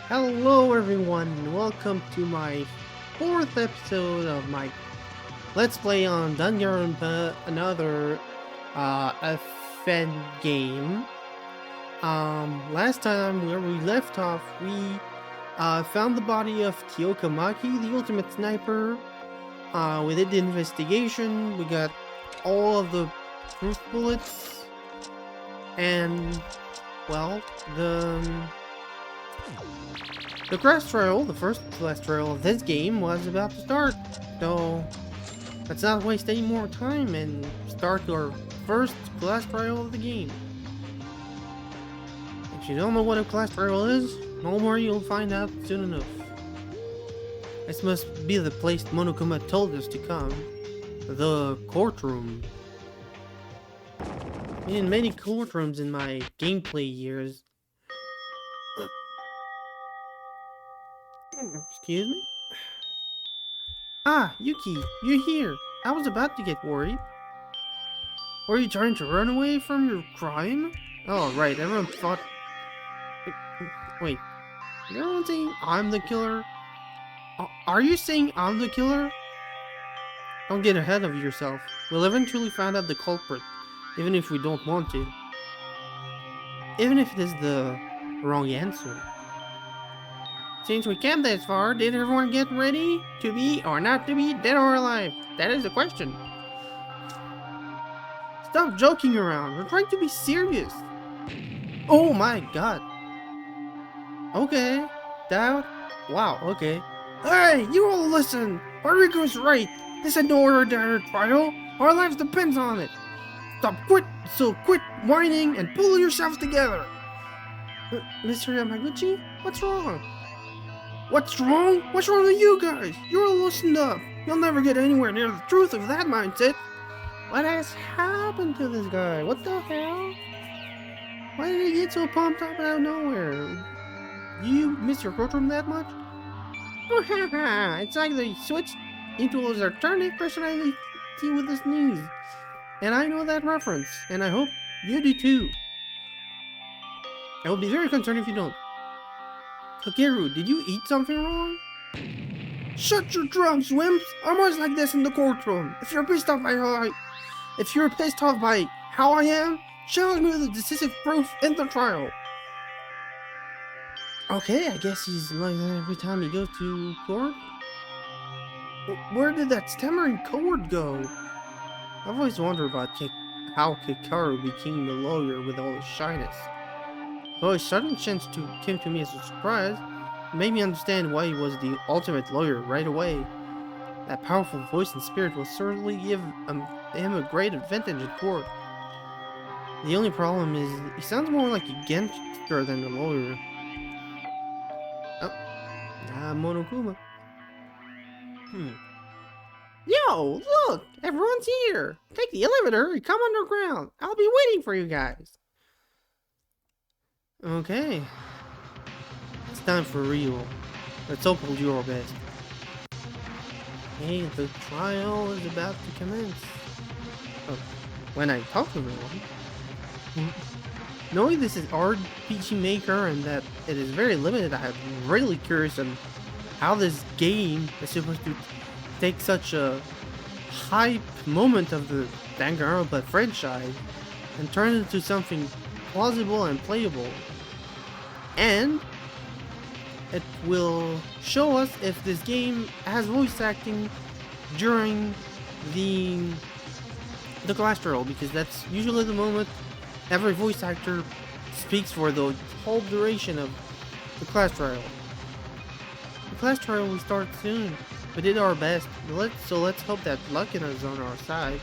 Hello everyone, welcome to my fourth episode of my Let's Play on Danganronpa, another FN game. Last time where we left off, we found the body of Kiyoka Maki, the ultimate sniper. We did the investigation, we got all of the proof bullets, and, well, the class trial, the first class trial of this game, was about to start, so let's not waste any more time and start our first class trial of the game. If you don't know what a class trial is, no worry, you'll find out soon enough. This must be the place Monokuma told us to come, the courtroom. In many courtrooms in my gameplay years. Excuse me? Ah, Yuki, you're here. I was about to get worried. Were you trying to run away from your crime? Oh, right, everyone thought... Wait, is everyone saying I'm the killer? Are you saying I'm the killer? Don't get ahead of yourself. We'll eventually find out the culprit, even if we don't want to. Even if it is the wrong answer. Since we came this far, did everyone get ready to be or not to be dead or alive? That is the question. Stop joking around. We're trying to be serious. Oh my god. Okay. Doubt. Wow, okay. Hey, you all listen. Mariko's right. This is no ordinary trial. Our lives depends on it. Quit whining and pull yourselves together. Mr. Yamaguchi, what's wrong? What's wrong? What's wrong with you guys? You're all loosened up. You'll never get anywhere near the truth of that mindset. What has happened to this guy? What the hell? Why did he get so pumped up out of nowhere? Do you miss your courtroom that much? Oh, haha! It's like they switched into his alternative personality with his knees. And I know that reference, and I hope you do too. I will be very concerned if you don't. Takeru, did you eat something wrong? Shut your drums, wimps! I'm always like this in the courtroom. If you're pissed off by how I am, challenge me with the decisive proof in the trial. Okay, I guess he's like that every time he goes to court. Where did that stammering coward go? I've always wondered about how Kikaru became the lawyer with all his shyness. Though his sudden chance came to me as a surprise, it made me understand why he was the ultimate lawyer right away. That powerful voice and spirit will certainly give him a great advantage in court. The only problem is, he sounds more like a gangster than a lawyer. Oh, Monokuma. Yo, look! Everyone's here! Take the elevator and come underground. I'll be waiting for you guys. Okay. It's time for real. Let's hope we'll do our best. Hey, the trial is about to commence. Oh, when I talk to everyone. Knowing this is RPG Maker and that it is very limited, I'm really curious on how this game is supposed to take such a hype moment of the Danganronpa franchise and turn it into something plausible and playable. And it will show us if this game has voice acting during the class trial, because that's usually the moment every voice actor speaks for the whole duration of the class trial. The class trial will start soon. We did our best, so let's hope that luck is on our side.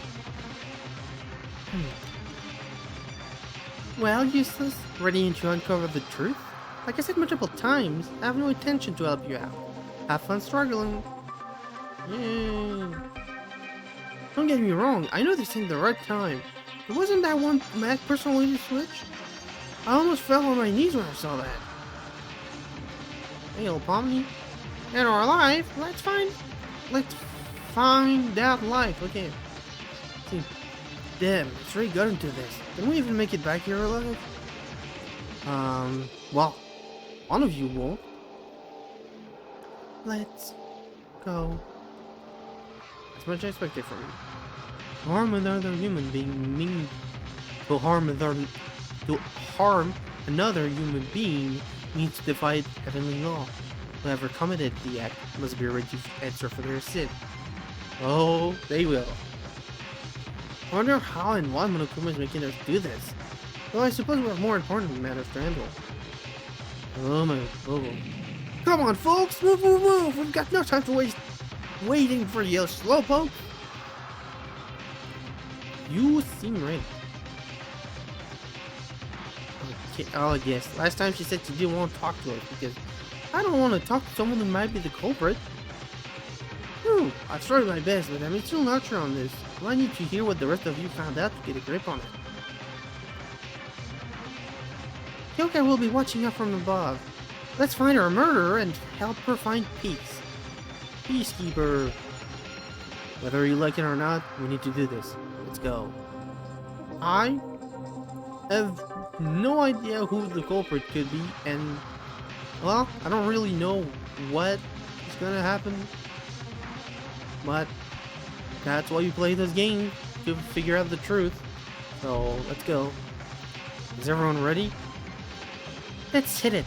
Well, useless, ready to uncover the truth? Like I said multiple times, I have no intention to help you out. Have fun struggling. Yay. Don't get me wrong, I know this ain't the right time. It wasn't that one Mac personality switch? I almost fell on my knees when I saw that. Hey, old Pomni. In our life, let's find out life. Okay. See. Damn, it's really got into this. Can we even make it back here alive? Well, one of you won't. Let's go. That's much I expected from you. Harm another human being mean to harm another human being means to defy heavenly law. Whoever committed the act must be ready to answer for their sin. Oh, they will. I wonder how and why Monokuma is making us do this. Well, I suppose we have more important matters to handle. Oh my, oh. Come on, folks, move, move, move! We've got no time to waste waiting for you, slowpoke! You seem ready. Okay, oh yes, last time she said she didn't want to talk to us because I don't want to talk to someone who might be the culprit. I've tried my best, but I'm still not sure on this. I need to hear what the rest of you found out to get a grip on it. Kiyoka will be watching up from above. Let's find our murderer and help her find peace. Peacekeeper. Whether you like it or not, we need to do this. Let's go. I have no idea who the culprit could be, and well, I don't really know what is gonna happen, but that's why you play this game, to figure out the truth. So let's go. Is everyone ready? Let's hit it.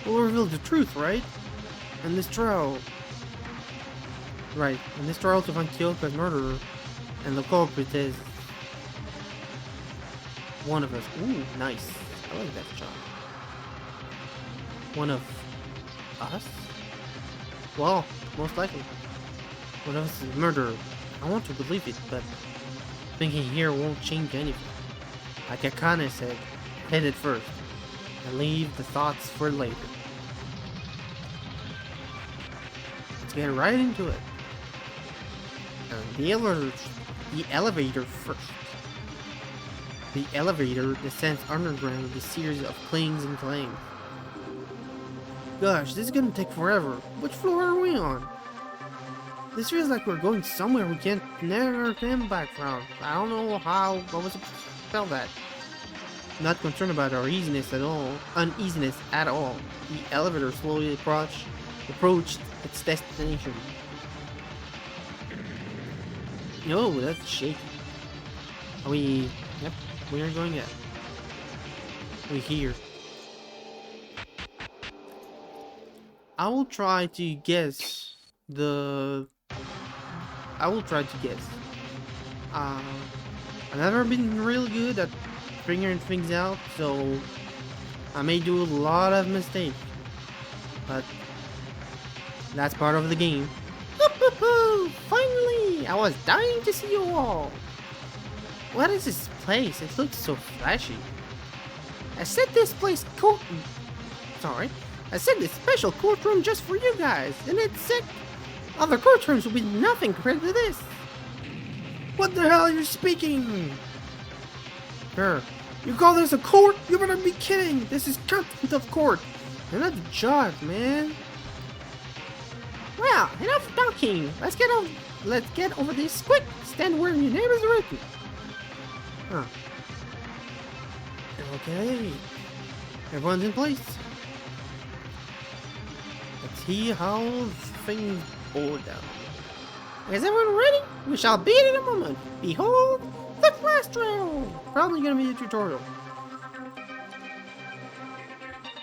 We'll reveal the truth, right? And this trial. Right, and this trial to find Kiyoka's murderer, and the culprit is one of us. Ooh, nice. I like that shot. One of us? Well, most likely. One of us is a murderer. I want to believe it, but thinking here won't change anything. Like Akane said, hit it first, and leave the thoughts for later. Let's get right into it. The elevator first. The elevator descends underground with a series of clings and clangs. Gosh, this is gonna take forever. Which floor are we on? This feels like we're going somewhere we can't never come back from. I don't know how I was supposed to spell that. Not concerned about our uneasiness at all. The elevator slowly approached its destination. No, that's shaky. Are we... Yep, we aren't going yet. We're here. I will try to guess the... I've never been really good at figuring things out, so I may do a lot of mistakes. But that's part of the game. Finally! I was dying to see you all! What is this place? It looks so flashy. I said this special courtroom just for you guys, and it's sick. Other courtrooms will be nothing compared to this. What the hell are you speaking? Sure. You call this a court? You better be kidding! This is contempt of court! You're not the judge, man. Well, enough talking. Let's get over this quick. Stand where your name is written. Huh. Okay. Everyone's in place. Let's see how things go down. Is everyone ready? We shall begin in a moment. Behold, the class trial. Probably gonna be a tutorial.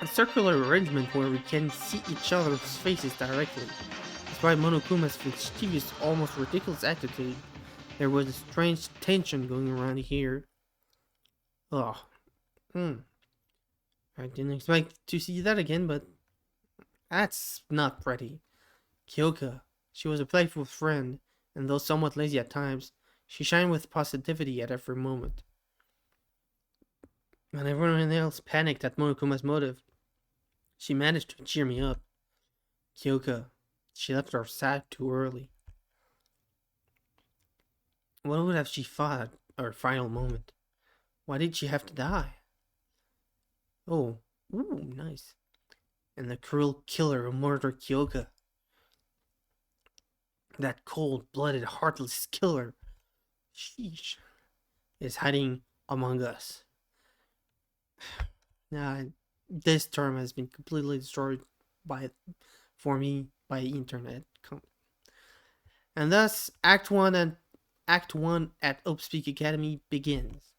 A circular arrangement where we can see each other's faces directly. Despite Monokuma's mischievous, almost ridiculous attitude, there was a strange tension going around here. I didn't expect to see that again, but that's not pretty. Kiyoka, she was a playful friend, and though somewhat lazy at times, she shined with positivity at every moment. When everyone else panicked at Monokuma's motive, she managed to cheer me up. Kiyoka, she left our side too early. What would have she thought at her final moment? Why did she have to die? Oh, ooh, nice. And the cruel killer who murdered Kiyoka. That cold-blooded, heartless killer, sheesh, is hiding among us. Now, this term has been completely destroyed by for me by internet. And thus, Act 1 at Upspeak Academy begins.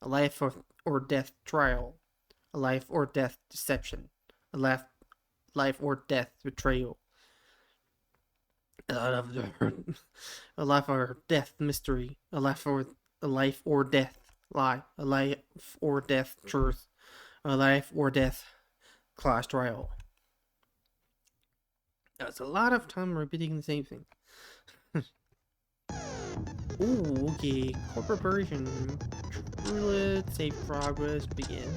A life or death trial. A life or death deception. A life or death betrayal. A life or death mystery. A life or death lie. A life or death truth. A life or death class trial. That's a lot of time repeating the same thing. Ooh, okay. Corporate version. Let's save progress. Begin.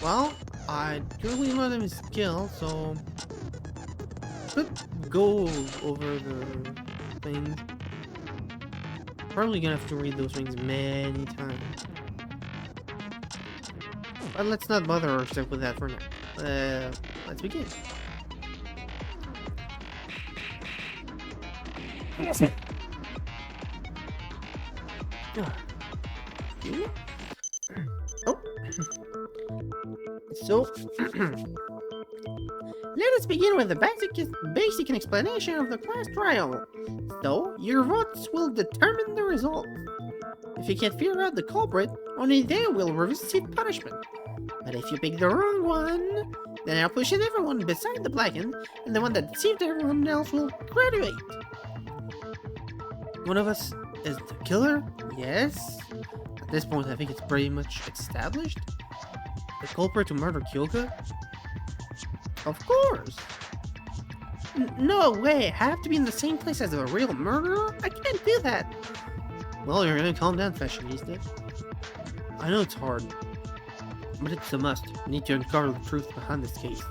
Well, I currently know them skill, so could go over the things. Probably gonna have to read those things many times. But let's not bother ourselves with that for now. Let's begin. Oh. So, let us begin with the basic explanation of the class trial. So, your votes will determine the result. If you can't figure out the culprit, only they will receive punishment. But if you pick the wrong one, then I'll push everyone beside the blackened, and the one that deceived everyone else will graduate. One of us is the killer? Yes. At this point, I think it's pretty much established. The culprit to murder Kiyoka? Of course. No way, I have to be in the same place as a real murderer? I can't do that. Well, you're gonna calm down, fashionista. I know it's hard, but it's a must. We need to uncover the truth behind this case.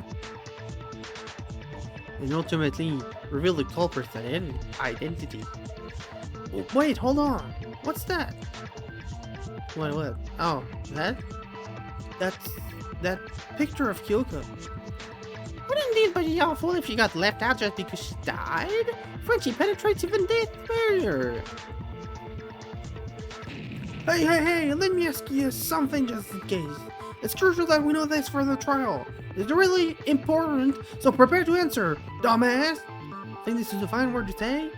And ultimately, reveal the culprit's identity. Wait, hold on. What's that? What? Oh, that's that picture of Kiyoka. Wouldn't it be awful if she got left out just because she died? Friendship penetrates even death barrier. Hey, let me ask you something just in case. It's crucial that we know this for the trial. It's really important, so prepare to answer, dumbass. Think this is a fine word to say?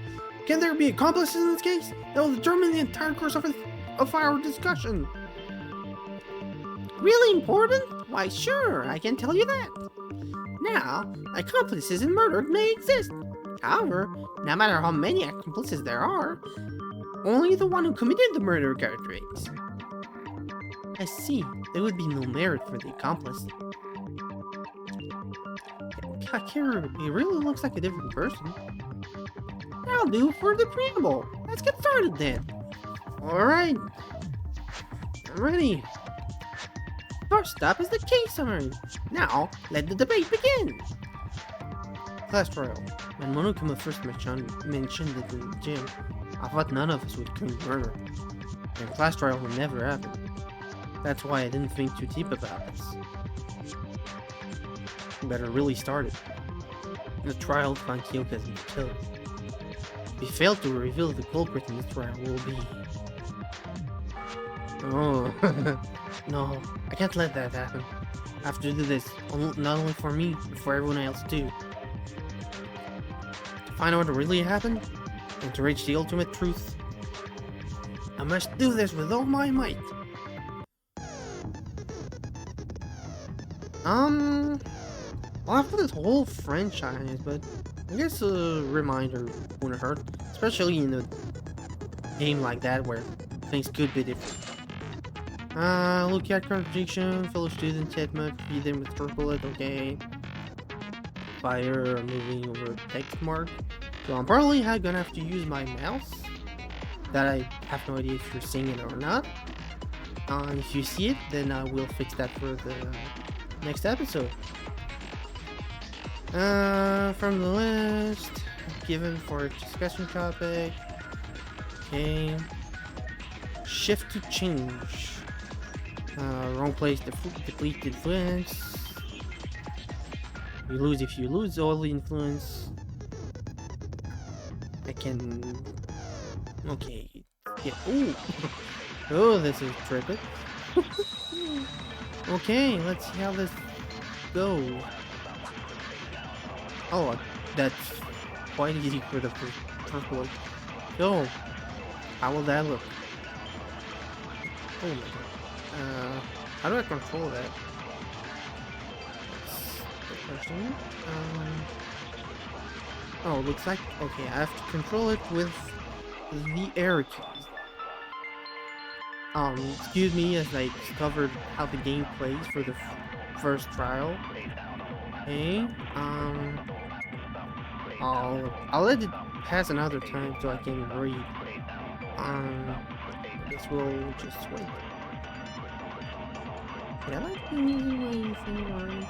Can there be accomplices in this case? That will determine the entire course of our discussion. Really important? Why, sure, I can tell you that. Now, accomplices in murder may exist. However, no matter how many accomplices there are, only the one who committed the murder graduates. I see. There would be no merit for the accomplice. Kakeru, he really looks like a different person. That'll do for the preamble. Let's get started then. Alright. I'm ready. First up is the case summary. Now, let the debate begin. Class trial. When Monokuma first mentioned it in the gym, I thought none of us would commit murder. And class trial would never happen. That's why I didn't think too deep about this. Better really started. The trial to find Kiyoka as the killer. If we fail to reveal the culprit in this trial, will be... Oh, no, I can't let that happen. I have to do this, not only for me, but for everyone else too. To find out what really happened, and to reach the ultimate truth, I must do this with all my might. Well, after this whole franchise, but I guess a reminder wouldn't hurt, especially in a game like that where things could be different. Look at contradiction, fellow student Tetma, feed them with chocolate, okay. Fire, moving over text mark. So I'm probably gonna have to use my mouse. That I have no idea if you're seeing it or not. And if you see it, then I will fix that for the next episode. From the list given for discussion topic. Okay. Shift to change. Wrong place to deplete influence. You lose if you lose all the influence. I can. Okay. Yeah. Ooh. Oh, this is tricky. Okay, let's see how this goes. Oh, that's quite easy for the first one. So, how will that look? Oh my god. How do I control that? That's the question. Oh, looks like, okay, I have to control it with the arrow keys. Excuse me as I discovered how the game plays for the first trial. Okay, I'll let it pass another time so I can read. I guess we'll just wait. Did I like being using my finger?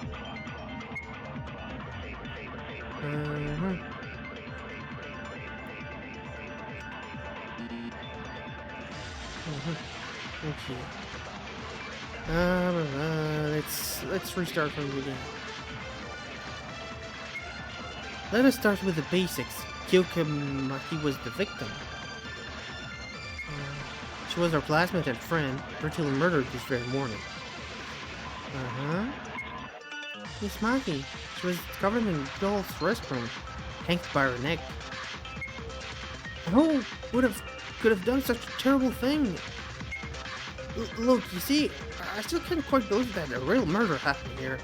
Okay. Let's restart from the beginning. Let us start with the basics. Kiyoka Maki was the victim. She was our classmate and friend, brutally murdered this very morning. Miss Maki. She was discovered in the girl's restroom, hanged by her neck. Who could have done such a terrible thing? Look, you see, I still can't quite believe that a real murder happened here.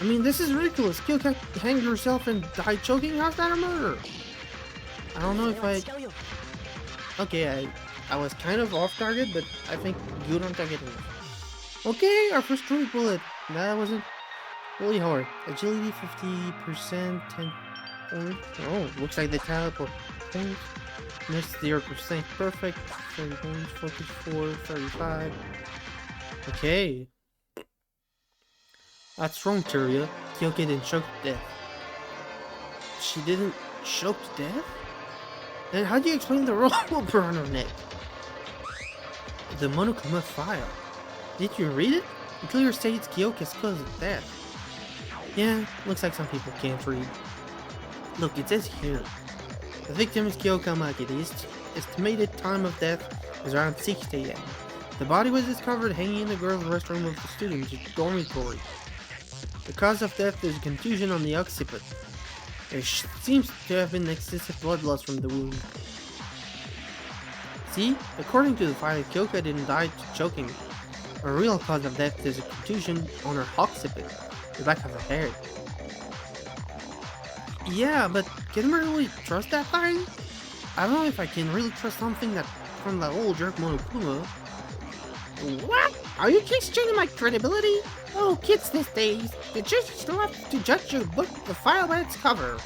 I mean, this is ridiculous. Kiyoka hanged herself and died choking. How's that a murder? I don't know if I... Okay, I was kind of off target, but I think good on target enough. Okay, our first three bullet. That wasn't really hard. Agility 50%, 10 points. Oh, looks like they teleport points. Missed 0%. Perfect. 30 points. Focus 4, 35. Okay. That's wrong, Tyria. Kiyoka didn't choke to death. She didn't choke to death? Then how do you explain the rope on her neck? The Monokuma file. Did you read it? It clearly states Kiyoka's cause of death. Yeah, looks like some people can't read. Look, it says here. The victim is Kiyoka Maki. The estimated time of death was around 6 a.m. The body was discovered hanging in the girls' restroom of the students' dormitory. The cause of death is contusion on the occiput. There seems to have been excessive blood loss from the wound. See, according to the file, Kiyoka didn't die to choking. Her real cause of death is a contusion on her occiput, the back of her head. Yeah, but can we really trust that thing? I don't know if I can really trust something that from that old jerk Monokuma. What? Are you questioning my credibility? Oh, kids these days, the judges still have to judge your book, the file by its cover.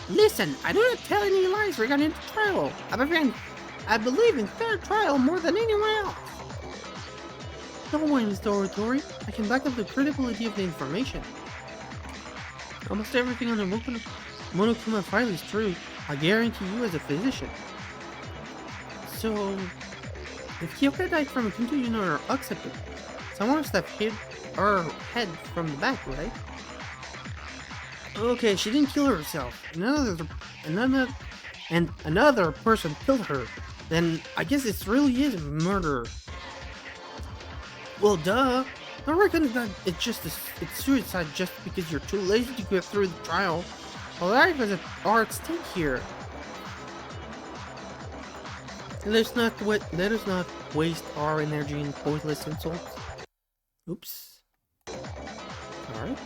Listen, I do not tell any lies regarding the trial. I believe in fair trial more than anyone else. Don't worry, Mr. Oratory. I can back up the credibility of the information. Almost everything on the Monokuma file is true. I guarantee you as a physician. So, if Kiyoka died from a contusion on her occiput, someone must have hit her head from the back, right? Okay, she didn't kill herself. Another person killed her. Then I guess it really is murder. Well, duh. I reckon that it's suicide just because you're too lazy to get through the trial. Well, life is at stake here. Let us not waste our energy in pointless insults. Oops. Alright.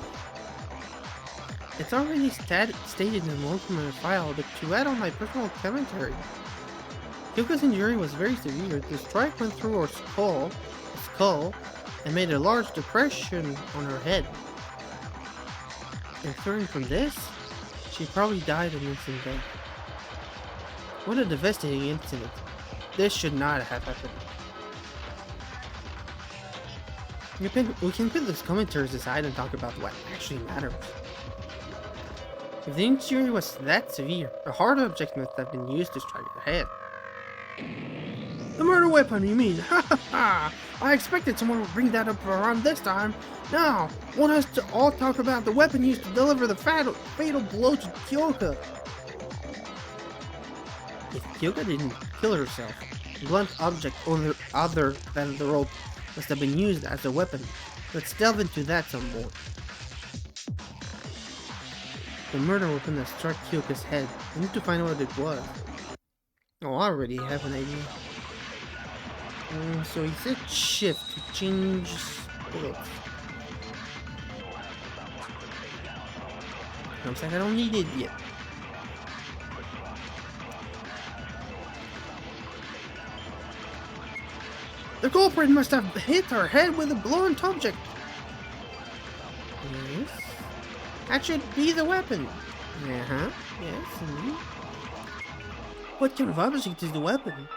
It's already stated in the Monokuma file, but to add on my personal commentary. Kiyoka's injury was very severe. The strike went through her skull, and made a large depression on her head. Inferring from this, she probably died an instant death. What a devastating incident. This should not have happened. We can put those commentaries aside and talk about what actually matters. If the injury was that severe, a hard object must have been used to strike her head. The murder weapon, you mean? Ha ha ha! I expected someone would bring that up around this time. Now, want us to all talk about the weapon used to deliver the fatal blow to Kiyoka. If Kiyoka didn't kill herself, a blunt object other than the rope must have been used as a weapon. Let's delve into that some more. The murder weapon that struck Kiyoka's head. I need to find out what it was. Oh, I already have an idea. So he said shift to change bullets. Looks like I don't need it yet. The culprit must have hit her head with a blunt object. Yes. That should be the weapon. Uh-huh. Yes, indeed. What kind of object is the weapon?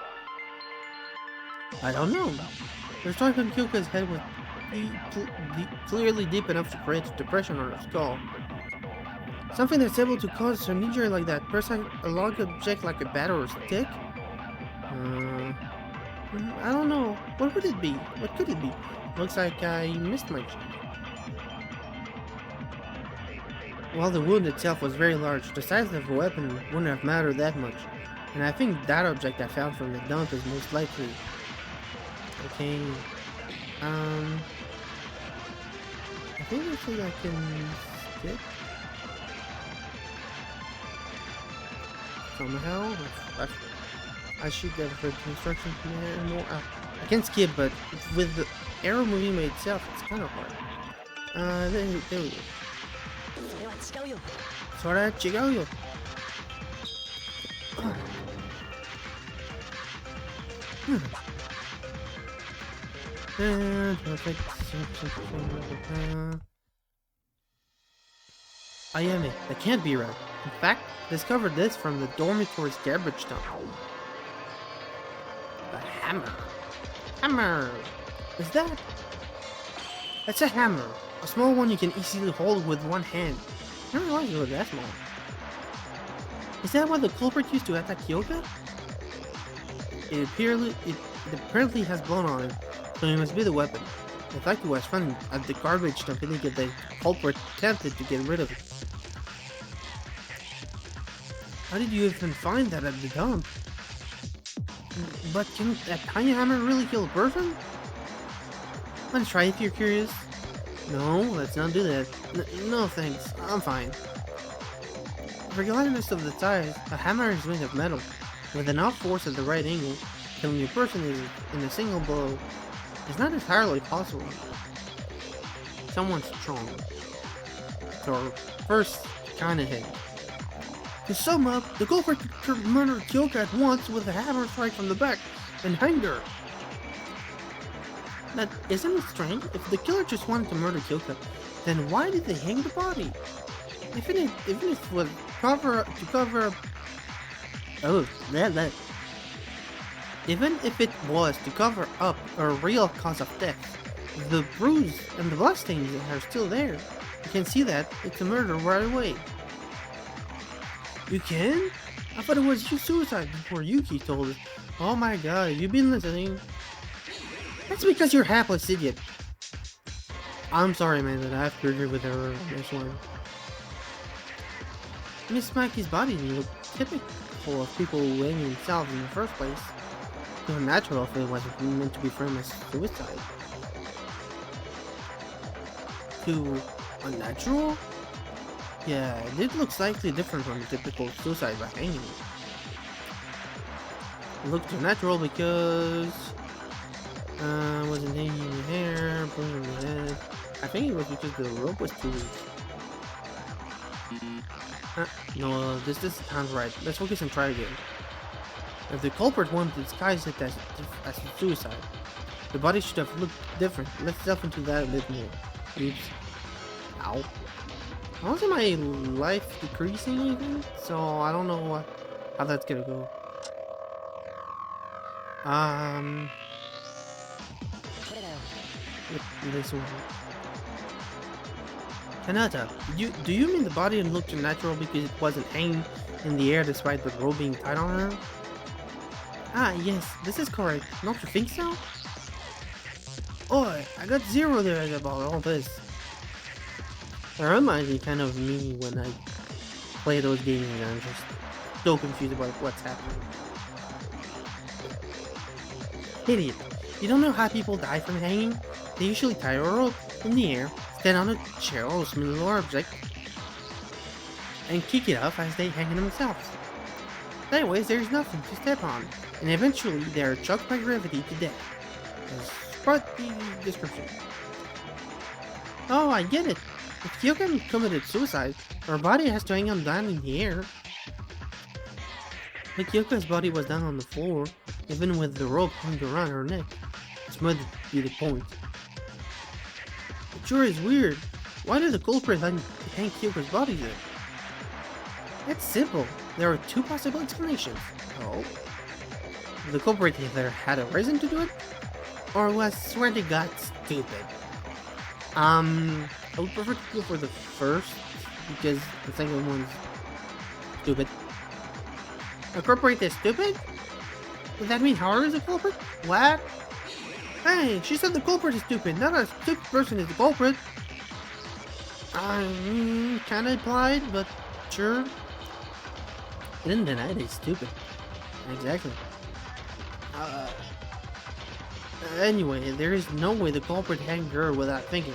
I don't know. The strike on Kyoka's head was clearly deep enough to create a depression on her skull. Something that's able to cause an injury like that. Perhaps a large object like a bat or a stick? I don't know. What would it be? What could it be? Looks like I missed my check. While the wound itself was very large, the size of the weapon wouldn't have mattered that much. And I think that object I found from the dump is most likely. Okay. I think actually I can skip. Somehow. I should get heard instructions from there and more. I can skip, but with the arrow moving by itself, it's kind of hard. There we go. Sora Chigoyo. Perfect. Ayame, that can't be right. In fact, discovered this from the dormitory's garbage dump. A hammer. Hammer! Is that? That's a hammer. A small one you can easily hold with one hand. I didn't realize it was that small. Is that what the culprit used to attack Kiyoka? It apparently has blown on it, so it must be the weapon. In fact, it was fun at the garbage dump that the culprit attempted to get rid of it. How did you even find that at the dump? But can that tiny hammer really kill a person? Let's try if you're curious. No, let's not do that. No thanks, I'm fine. Regardless of the size, a hammer is made of metal. With enough force at the right angle, killing a person in a single blow is not entirely possible. Someone strong. So, first, kinda hit. To sum up, the culprit murdered Kiyoka at once with a hammer strike from the back and hanged her. Now, isn't it strange? If the killer just wanted to murder Kiyoka, then why did they hang the body? Even if it was to cover up. Oh, even if it was to cover up a real cause of death, the bruise and the blood stains are still there. You can see that it's a murder right away. You can? I thought it was suicide before Yuki told us. Oh my god, have you been listening? That's because you're a hapless idiot. I'm sorry, man, that I have to agree with her on this one. Miss Maki's body didn't look typical of people weighing themselves in the first place. It was natural if it wasn't meant to be framed as suicide. Too unnatural? Yeah, it did look slightly different from the typical suicide by hanging. It looked unnatural because wasn't hanging the hair, pulling the head. I think it was because the rope was too weak. No, this sounds right. Let's focus and try again. If the culprit wanted to disguise it as suicide, the body should have looked different. Let's delve into that a bit more. Oops. Ow. How is my life decreasing even? So I don't know how that's gonna go. This one. Kanata, do you mean the body looked natural because it wasn't hanging in the air despite the rope being tied on her? Ah, yes, this is correct. Don't you think so? Oi, I got 0 there about all this. It reminds me kind of me when I play those games and I'm just so confused about what's happening. Idiot, you don't know how people die from hanging? They usually tie a rope in the air, stand on a chair or similar object, and kick it off as they hang themselves. That way, there's nothing to step on, and eventually they are choked by gravity to death. As part the description. Oh, I get it. If Kiyoka committed suicide, her body has to hang on down in the air. But Kiyoka's body was down on the floor, even with the rope hung around her neck. This might be the point. It sure is weird. Why did the culprit hang Kiyoka's body there? It's simple. There are two possible explanations. Oh. The culprit either had a reason to do it, or was sweaty got stupid. I would prefer to go for the first, because the second one's stupid. A culprit is stupid? Does that mean Haru is a culprit? What? Hey, she said the culprit is stupid, not a stupid person is the culprit. Kinda implied, but sure. I didn't deny it, it's stupid. Exactly. Anyway, there is no way the culprit hanged her without thinking.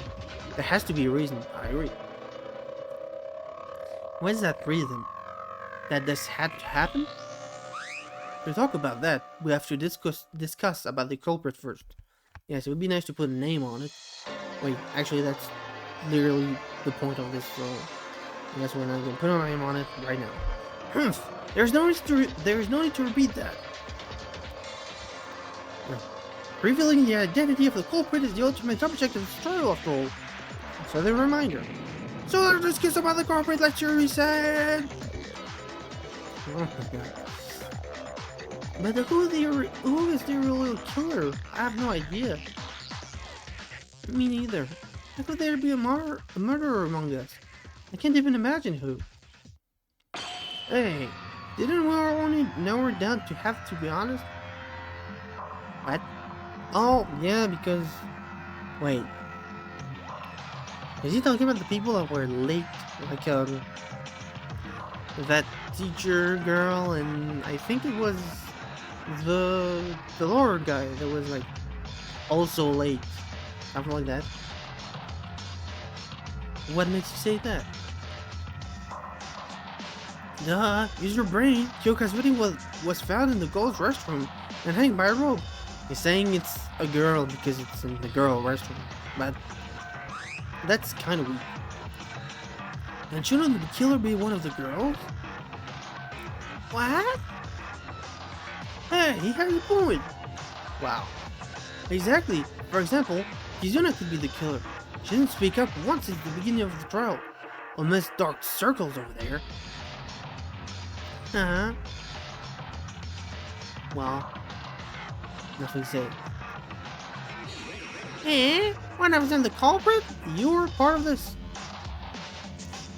There has to be a reason, I agree. What is that reason? That this had to happen? To talk about that, we have to discuss about the culprit first. Yes, it would be nice to put a name on it. Wait, actually that's literally the point of this, so I guess we're not going to put a name on it right now. There is no need to repeat that. Revealing the identity of the culprit is the ultimate object of the story after all. So the reminder. So let's discuss about the culprit, like Shuri said. Oh my god. But who is the real killer? I have no idea. Me neither. How could there be a murderer among us? I can't even imagine who. Hey, didn't we only narrow it down to have to be honest? What? Oh, yeah, because... Wait. Is he talking about the people that were late? Like, that teacher girl, and I think it was the lawyer guy that was, like, also late. Something like that. What makes you say that? Duh, use your brain. Kiyoka's body was found in the girl's restroom and hanging by a rope. He's saying it's a girl because it's in the girl restroom, but that's kind of weak. And shouldn't the killer be one of the girls? What? Hey, he has a point. Wow. Exactly. For example, Kizuna could be the killer. She didn't speak up once since the beginning of the trial. Unless dark circles over there. Well, nothing to say. Eh? One of them the culprit? You were part of this?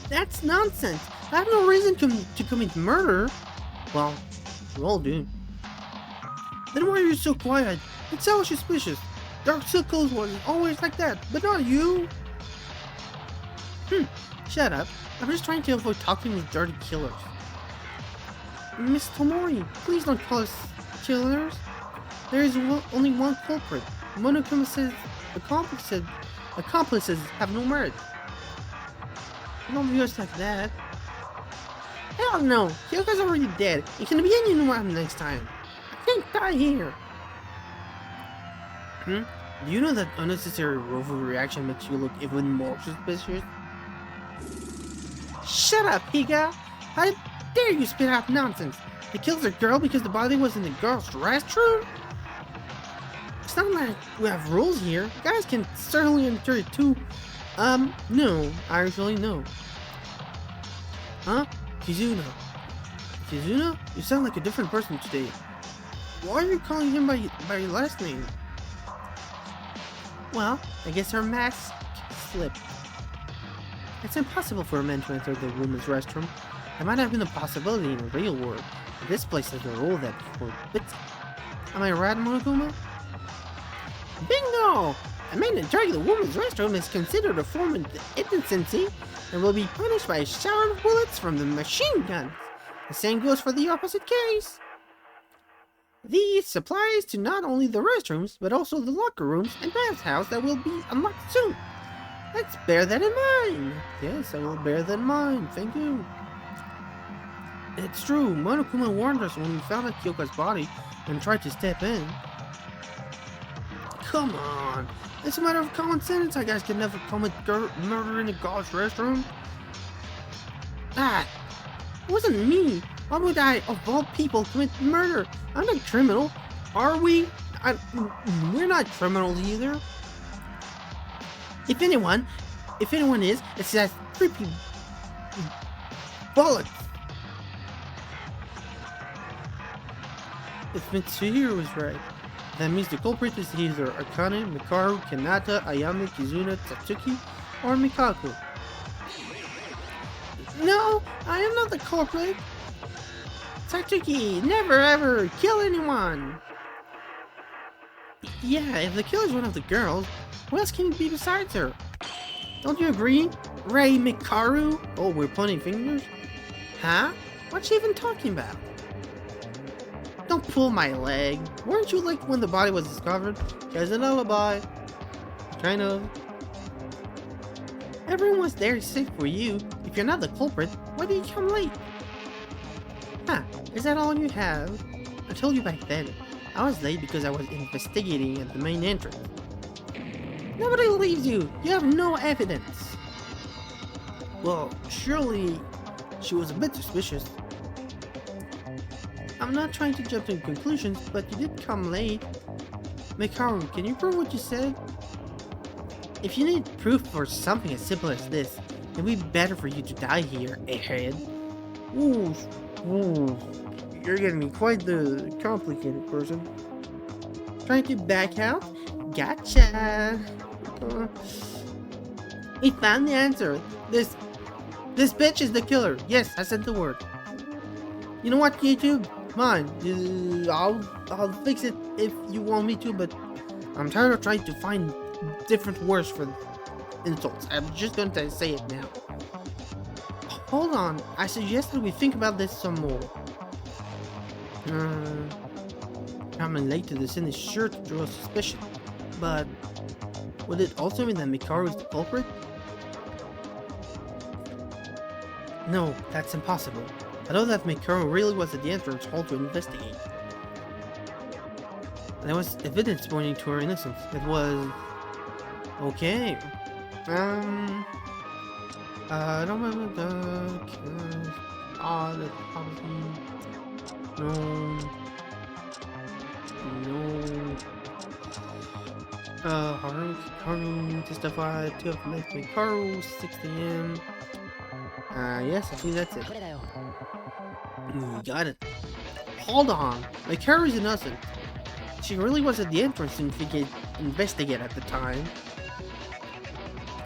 That's nonsense. I have no reason to commit murder. Well, we all do. Then why are you so quiet? It's so suspicious. Dark circles was always like that, but not you. Shut up. I'm just trying to avoid talking with dirty killers. Miss Tomori, please don't call us killers. There is only one culprit. Monokuma says accomplices have no merit. Don't view us like that. Hell no, Kyoka's already dead. It can be anyone next time. I can't die here. Do you know that unnecessary overreaction makes you look even more suspicious? Shut up, Higa! How dare you spit out nonsense? He kills a girl because the body was in the girl's restroom? It's not like we have rules here. Guys can certainly enter it too. No. Actually, no. Huh? Kizuna? Kizuna? You sound like a different person today. Why are you calling him by your last name? Well, I guess her mask slipped. It's impossible for a man to enter the women's restroom. There might have been a possibility in the real world, but this place has a rule that forbids it. Am I right, Monokuma? Bingo! A man entering the women's restroom is considered a form of indecency and will be punished by a shower of bullets from the machine guns. The same goes for the opposite case. These supplies to not only the restrooms, but also the locker rooms and bathhouse that will be unlocked soon. Let's bear that in mind. Yes, I will bear that in mind. Thank you. It's true. Monokuma warned us when we found Kiyoka's body and tried to step in. Come on. It's a matter of common sense. I guys can never commit murder in a girl's restroom. That wasn't me. Why would I, of all people, commit murder? I'm not a criminal. Are we? We're not criminals either. If anyone is, it's that creepy bullet. If Mitsuhiro was right, that means the culprit is either Akane, Mikaru, Kanata, Ayame, Kizuna, Tatsuki, or Mikaku. No, I am not the culprit. Tatsuki, never ever kill anyone. Yeah, if the killer's one of the girls, who else can it be besides her? Don't you agree? Rei Mikaru? Oh, we're pointing fingers? Huh? What's she even talking about? Don't pull my leg. Weren't you like when the body was discovered? She has an alibi. Kind of. Everyone was there except for you. If you're not the culprit, why did you come late? Huh, is that all you have? I told you back then. I was late because I was investigating at the main entrance. Nobody believes you. You have no evidence. Well, surely she was a bit suspicious. I'm not trying to jump to conclusions, but you did come late. Mikaru, can you prove what you said? If you need proof for something as simple as this, it would be better for you to die here, ahead. Ooh, you're getting me quite the complicated person. Trying to back out? Gotcha! We found the answer. This bitch is the killer. Yes, I said the word. You know what, YouTube? Fine. I'll fix it if you want me to, but I'm tired of trying to find different words for insults. I'm just going to say it now. Hold on. I suggest that we think about this some more. Coming late to the scene is sure to draw suspicion, but would it also mean that Mikaru is the culprit? No, that's impossible. I know that Mikaru really was at the entrance hall to investigate. There was evidence pointing to her innocence. It was... okay. I don't remember the... that's probably... No... Haru testified to have met Mikaru, 6 AM. Yes, I think that's it. You got it. Hold on. Mikaru is innocent. She really was at the entrance to investigate at the time.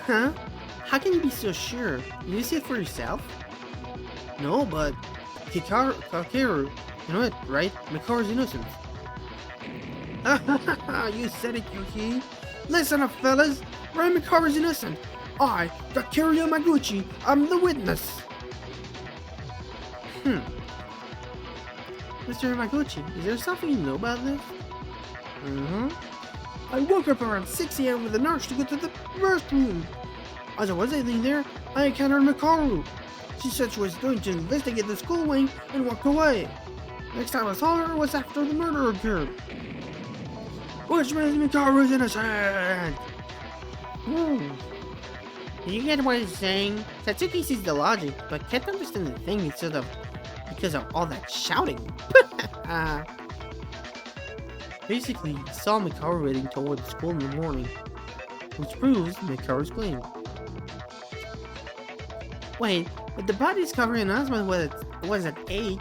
Huh? How can you be so sure? Did you see it for yourself? No, but... Kakeru, you know it, right? Mikaru's innocent. You said it, Yuki. Listen up, fellas. Rei Mikaru's innocent. I, Kakeru Yamaguchi, I'm the witness. Mr. Yamaguchi, is there something you know about this? I woke up around 6 AM with a nurse to go to the restroom. As I was sitting there, I encountered Mikaru. She said she was going to investigate the school wing and walked away. Next time I saw her was after the murder occurred. Which means Mikaru is innocent. You get what he's saying? Tatsuki sees the logic, but can't understand the thing instead of because of all that shouting. Basically, he saw Mikaru heading toward the school in the morning, which proves Mikaru's claim. Wait, but the body discovery announcement was at 8.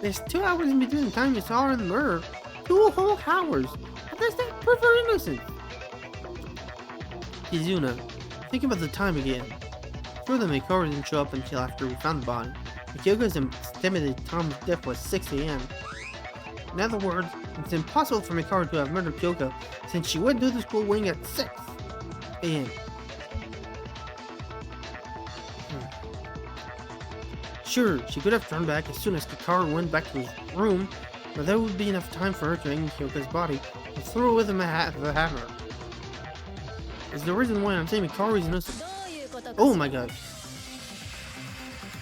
There's 2 hours in between the time you saw her and the murder. 2 whole hours. How does that prove her innocence? Kizuna, think about the time again. Sure that Mikaru didn't show up until after we found the body. Kiyoka's estimated time of death was 6 AM. In other words, it's impossible for Mikaru to have murdered Kiyoka since she went to the school wing at 6 AM. Sure, she could have turned back as soon as Mikaru went back to his room, But there would be enough time for her to hang Kiyoka's body and throw with him the hammer. It's the reason why I'm saying Mikari is innocent. Oh my god.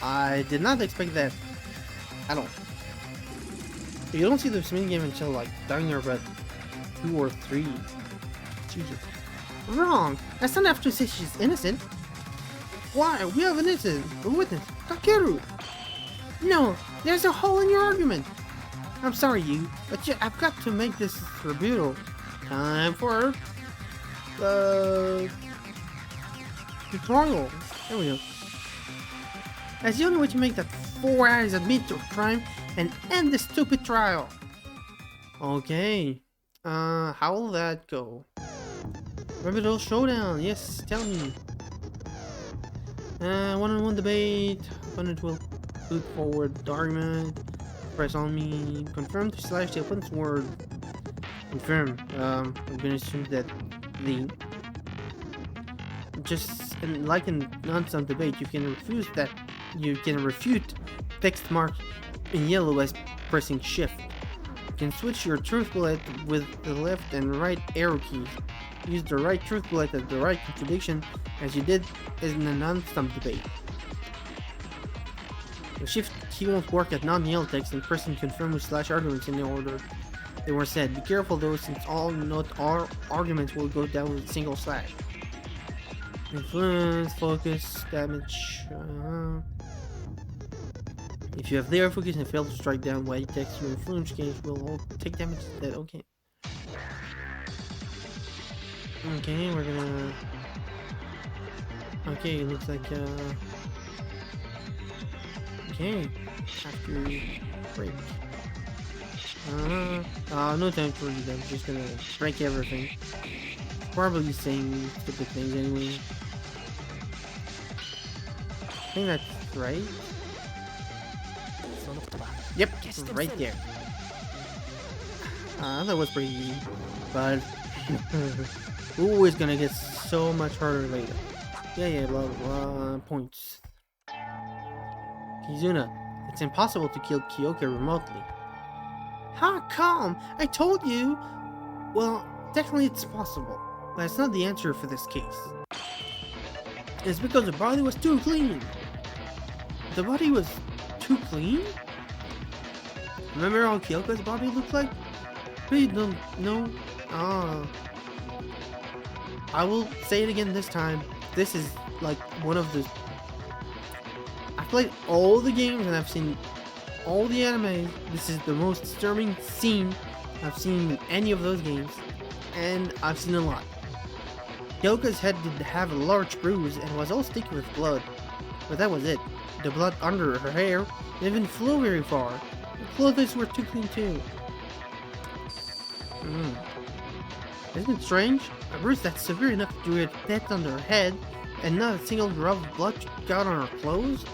I did not expect that at all. You don't see this minigame until like Danganronpa 2 or 3. Jesus. Wrong! That's not enough to say she's innocent. Why? We have an innocent. A witness. Takeru! No! There's a hole in your argument! I'm sorry, but I've got to make this rebuttal. Time for tutorial. There we go. That's the only way to make that 4 eyes admit to a crime and end this stupid trial. Okay. How will that go? Rebuttal showdown. Yes, tell me. One-on-one debate. Opponent will put forward the argument. Press on me. Confirm to slash the opponent's word. Confirm. I'm gonna assume that the just like in non-stop debate, you can refute text mark in yellow as pressing shift. You can switch your truth bullet with the left and right arrow keys. Use the right truth bullet at the right contradiction as you did in a non-stop debate. The shift key won't work at non-yellow text and pressing confirm with slash arguments in the order they were said. Be careful though, since not all arguments will go down with a single slash. Influence, focus, damage. If you have their focus and fail to strike down white text, your influence gauge will all take damage instead. Okay. Okay, we're gonna. Okay, it looks like. Okay, after break. No time to read them. Just gonna break everything. Probably saying stupid things anyway. I think that's right. Yep, right there. That was pretty easy, but ooh, it's gonna get so much harder later. Yeah, blah blah points. Kizuna, it's impossible to kill Kiyoka remotely. How come? I told you! Well, technically it's possible, but it's not the answer for this case. It's because the body was too clean. The body was too clean? Remember how Kiyoka's body looked like? But you don't know? I will say it again this time. This is like one of the... I've played all the games and I've seen all the anime. This is the most disturbing scene I've seen in any of those games. And I've seen a lot. Kiyoka's head did have a large bruise and was all sticky with blood. But that was it. The blood under her hair didn't even flow very far. The clothes were too clean too. Isn't it strange? A bruise that's severe enough to do a dent under her head and not a single drop of blood got on her clothes?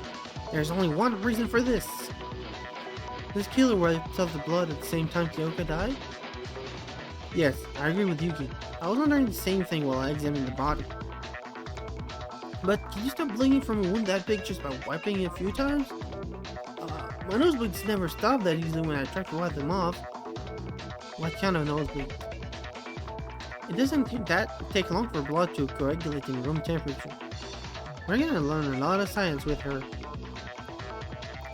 There's only one reason for this. This killer wiped off the blood at the same time Kiyoka died? Yes, I agree with Yuki. I was wondering the same thing while I examined the body. But can you stop bleeding from a wound that big just by wiping it a few times? My nosebleeds never stop that easily when I try to wipe them off. What kind of nosebleed? It doesn't take long for blood to coagulate in room temperature. We're gonna learn a lot of science with her.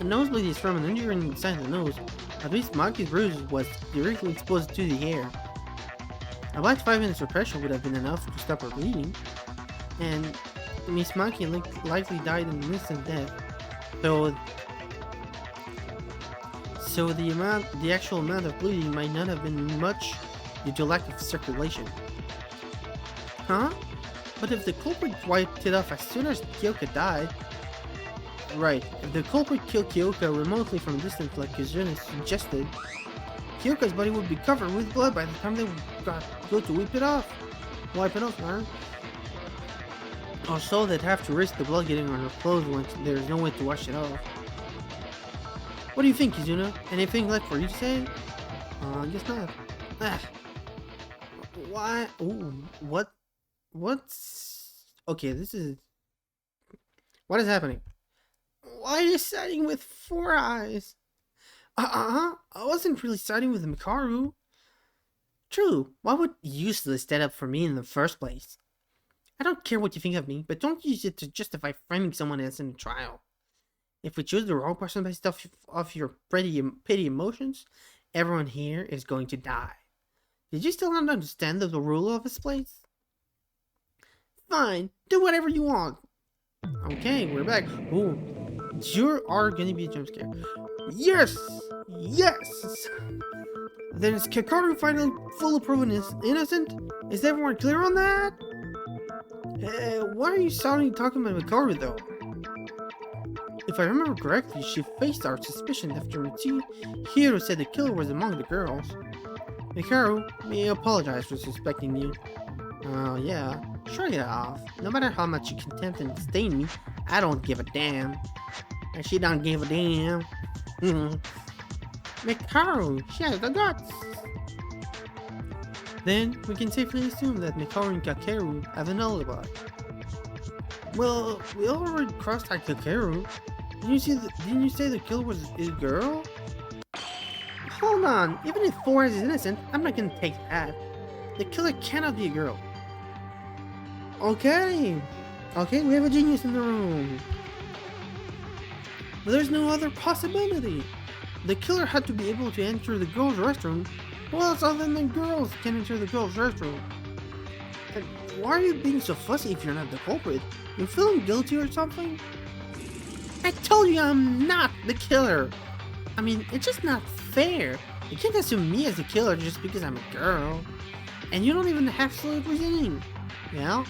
A nosebleed is from an injury inside the nose. At least Maki's bruise was directly exposed to the air. About 5 minutes of pressure would have been enough to stop her bleeding. And Miss Maki likely died in an instant death. So the actual amount of bleeding might not have been much due to lack of circulation. Huh? But if the culprit wiped it off as soon as Kiyoka died... Right, if the culprit killed Kiyoka remotely from a distance like Kizuna suggested, Kiyoka's body would be covered with blood by the time they go to wipe it off, man. Or so they'd have to risk the blood getting on her clothes when there's no way to wash it off. What do you think, Kizuna? Anything left for you to say? I guess not. Why? Ooh, what's... Okay, this is... What is happening? Why are you starting with 4 eyes? I wasn't really siding with Mikaru. True, why would useless stand up for me in the first place? I don't care what you think of me, but don't use it to justify framing someone else in a trial. If we choose the wrong person based off your petty emotions, everyone here is going to die. Did you still not understand the rule of this place? Fine, do whatever you want. Okay, we're back. Ooh, you are gonna be a jump scare. Yes! Yes! Then is Kakaru finally fully proven is innocent? Is everyone clear on that? Why are you suddenly talking about Mikaru though? If I remember correctly, she faced our suspicion after Hiro said the killer was among the girls. Mikaru, may I apologize for suspecting you. Yeah, shrug it off. No matter how much you contempt and disdain me, I don't give a damn. And she don't give a damn. Mikaru, she has the guts. Then, we can safely assume that Mikaru and Kakeru have an alibi. Well, we already crossed out Kakeru. Didn't you say the killer was a girl? Hold on, even if Forrest is innocent, I'm not gonna take that. The killer cannot be a girl. Okay, we have a genius in the room. But there's no other possibility. The killer had to be able to enter the girls' restroom. Who else other than the girls can enter the girls' restroom? And why are you being so fussy if you're not the culprit? You feeling guilty or something? I told you I'm not the killer. I mean, it's just not fair. You can't assume me as the killer just because I'm a girl. And you don't even have solid reasoning. Yeah?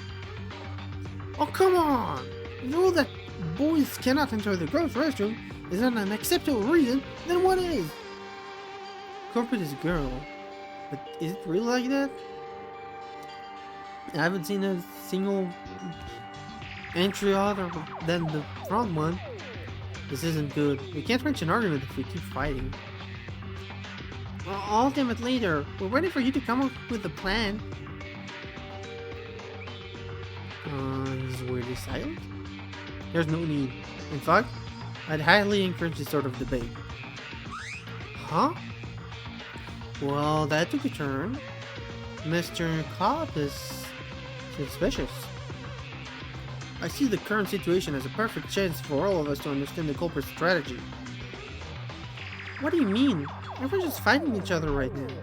Oh, come on! The rule that boys cannot enter the girls' restroom is not an acceptable reason, then what is? Culprit is a girl. But is it really like that? I haven't seen a single entry other than the front one. This isn't good. We can't reach an argument if we keep fighting. Well, ultimately, we're waiting for you to come up with a plan. He's weirdly silent. There's no need. In fact, I'd highly encourage this sort of debate. Huh? Well, that took a turn. Mr. Cobb is suspicious. I see the current situation as a perfect chance for all of us to understand the culprit's strategy. What do you mean? We're just fighting each other right now.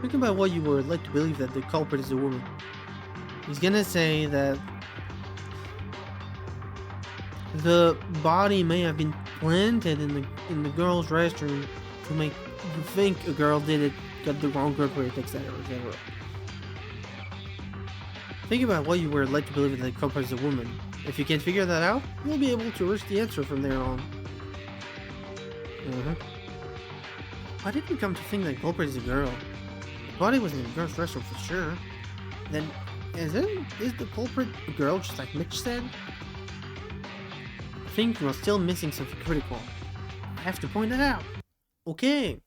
Think about what you would like to believe that the culprit is a woman. He's gonna say that the body may have been planted in the girl's restroom to make you think a girl did it, got the wrong culprit, etc., etc. Think about what you would like to believe that the culprit is a woman. If you can't figure that out, you'll be able to reach the answer from there on. Why did we come to think that the culprit is a girl? The body was in the girl's restroom for sure. Then, is the culprit a girl just like Mitch said? I think we're still missing something critical. I have to point it out. Okay.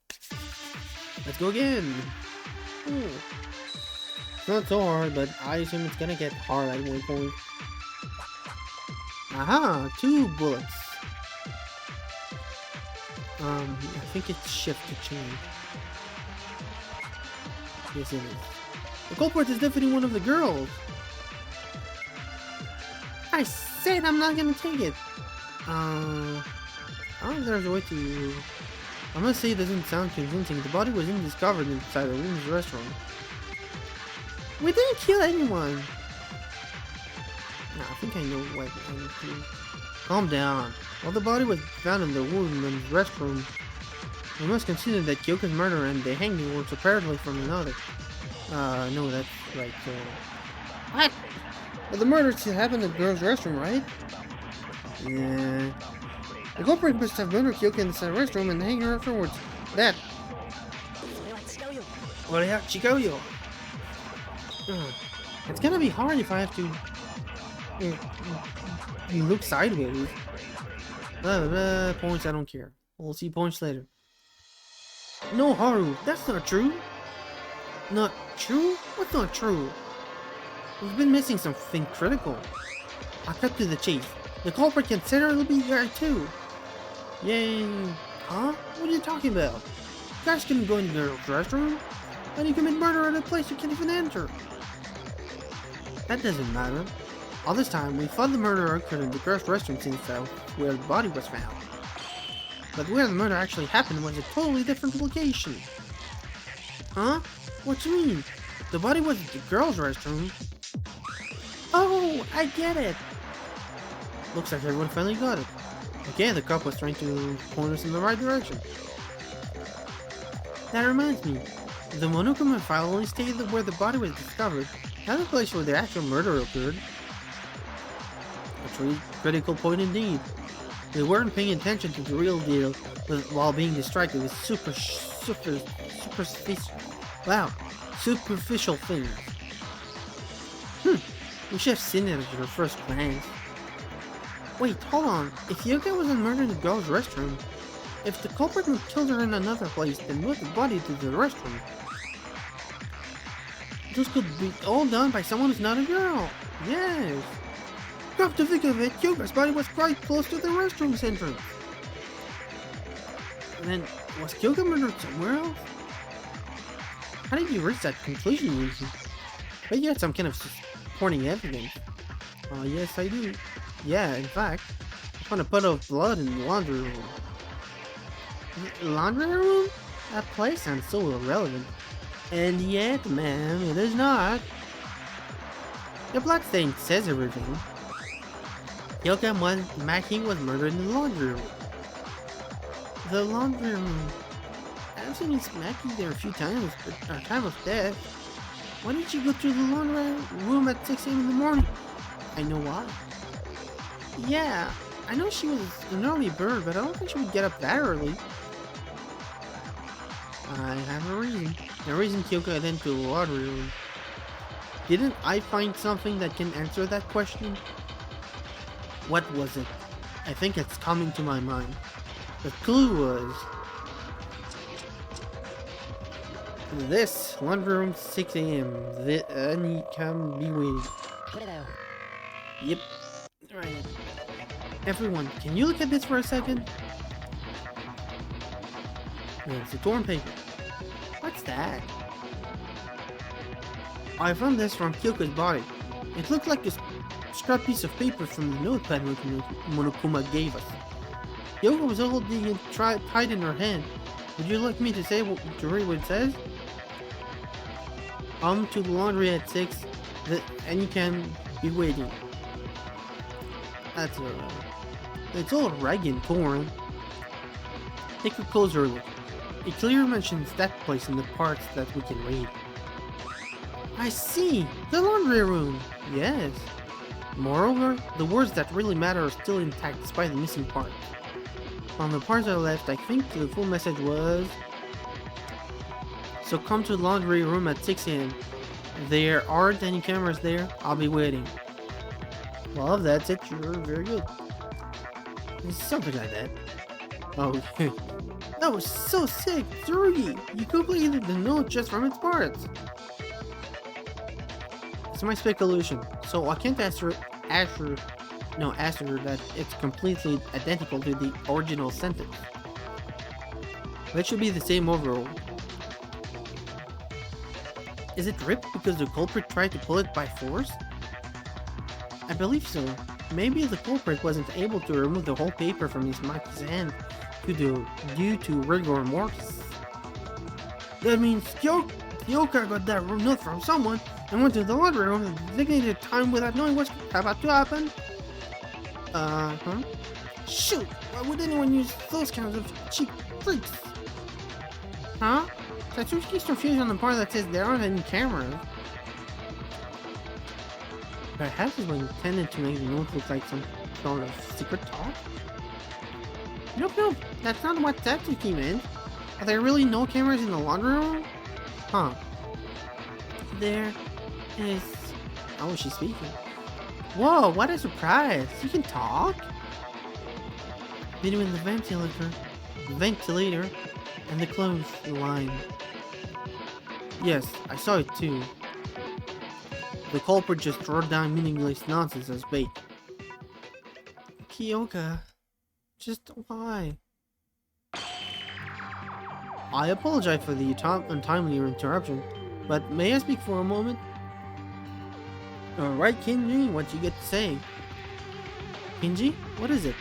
Let's go again. It's not so hard, but I assume it's gonna get hard at one point. Aha! 2 bullets. I think it's shift to change. Yes, it is. The culprit is definitely one of the girls. I said I'm not gonna take it. I don't think there's a way to... I must say it doesn't sound convincing. The body was undiscovered inside the woman's restroom. We didn't kill anyone. No, I think I know what I need to... Calm down. While the body was found in the woman's restroom, we must consider that Kiyoka's murder and the hanging were separately from another. No, that's right. What? Well, the murder happened in the girl's restroom, right? Yeah. The culprit must have murdered Kiyoka in the restroom and hanged her afterwards. That. It's gonna be hard if I have to look sideways. Points, I don't care. We'll see points later. No, Haru, that's not true. Not true? What's not true? We've been missing something critical. I'll cut to the chase. The culprit can certainly be there too. Yay! Huh? What are you talking about? Guys couldn't go into the restroom? How do you commit murder at a place you can't even enter? That doesn't matter. All this time, we thought the murder occurred in the girls' restroom since where the body was found. But where the murder actually happened was a totally different location. Huh? What do you mean? The body was in the girls' restroom? Oh, I get it! Looks like everyone finally got it. Okay, the cop was trying to point us in the right direction. That reminds me, the Monokuma file only stated where the body was discovered, not the place where the actual murder occurred. A truly critical point indeed. They weren't paying attention to the real deal while being distracted with superficial things. We should have seen it at our first glance. Wait, hold on. If Kiyoka wasn't murdered in the girl's restroom, if the culprit killed her in another place, then moved the body to the restroom. This could be all done by someone who's not a girl. Yes. Come to think of it, Kyoka's body was quite close to the restroom's entrance. And then, was Kiyoka murdered somewhere else? How did you reach that conclusion, Yuji? But you had some kind of supporting evidence. Yes, I do. Yeah, in fact, I found a puddle of blood in the laundry room. Laundry room? That place sounds so irrelevant. And yet, ma'am, it is not. The blood stain says everything. Kiyoka Maki was murdered in the laundry room. The laundry room. I've seen Miss Maki there a few times, but her time of death. Why did she go to the laundry room at 6 a.m. in the morning? I know why. Yeah, I know she was an early bird, but I don't think she would get up that early. I have a reason. The reason Kiyoka went to the laundry room. Didn't I find something that can answer that question? What was it? I think it's coming to my mind. The clue was... this, laundry room 6 a.m. Any can be waiting. Yep. Right. Everyone, can you look at this for a second? It's a torn paper. What's that? I found this from Kyoka's body. It looked like a scrap piece of paper from the notepad Monokuma gave us. Kyoka was holding it tight in her hand. Would you like me to read what it says? To the laundry at 6, and you can be waiting. That's alright. It's all ragged and torn. Take a closer look. It clearly mentions that place in the parts that we can read. I see! The laundry room! Yes. Moreover, the words that really matter are still intact despite the missing parts. On the parts I left, I think the full message was... so come to the laundry room at 6 a.m. There aren't any cameras there. I'll be waiting. Well, that's it. You're very good. Something like that. Oh, that was so sick, Tsurugi! You completed the note just from its parts. It's my speculation, so I can't ask her that it's completely identical to the original sentence. But it should be the same overall. Is it ripped because the culprit tried to pull it by force? I believe so. Maybe the culprit wasn't able to remove the whole paper from his Maki's hand due to rigor mortis. That means Kiyoka got that note from someone and went to the laundry room at a designated time without knowing what's about to happen. Shoot! Why would anyone use those kinds of cheap tricks? Huh? Satsuki's confused on the part that says there aren't any cameras. Perhaps it was intended to make the note look like some sort of secret talk? Nope, that's not what Satsuki meant. Are there really no cameras in the laundry room? Huh. There is... oh, she's speaking. Whoa, what a surprise! You can talk? Between the ventilator, and the clothesline. Yes, I saw it too. The culprit just threw down meaningless nonsense as bait. Kiyoka, just why? I apologize for the untimely interruption, but may I speak for a moment? Alright, Kinji, what you get to say? Kinji, what is it?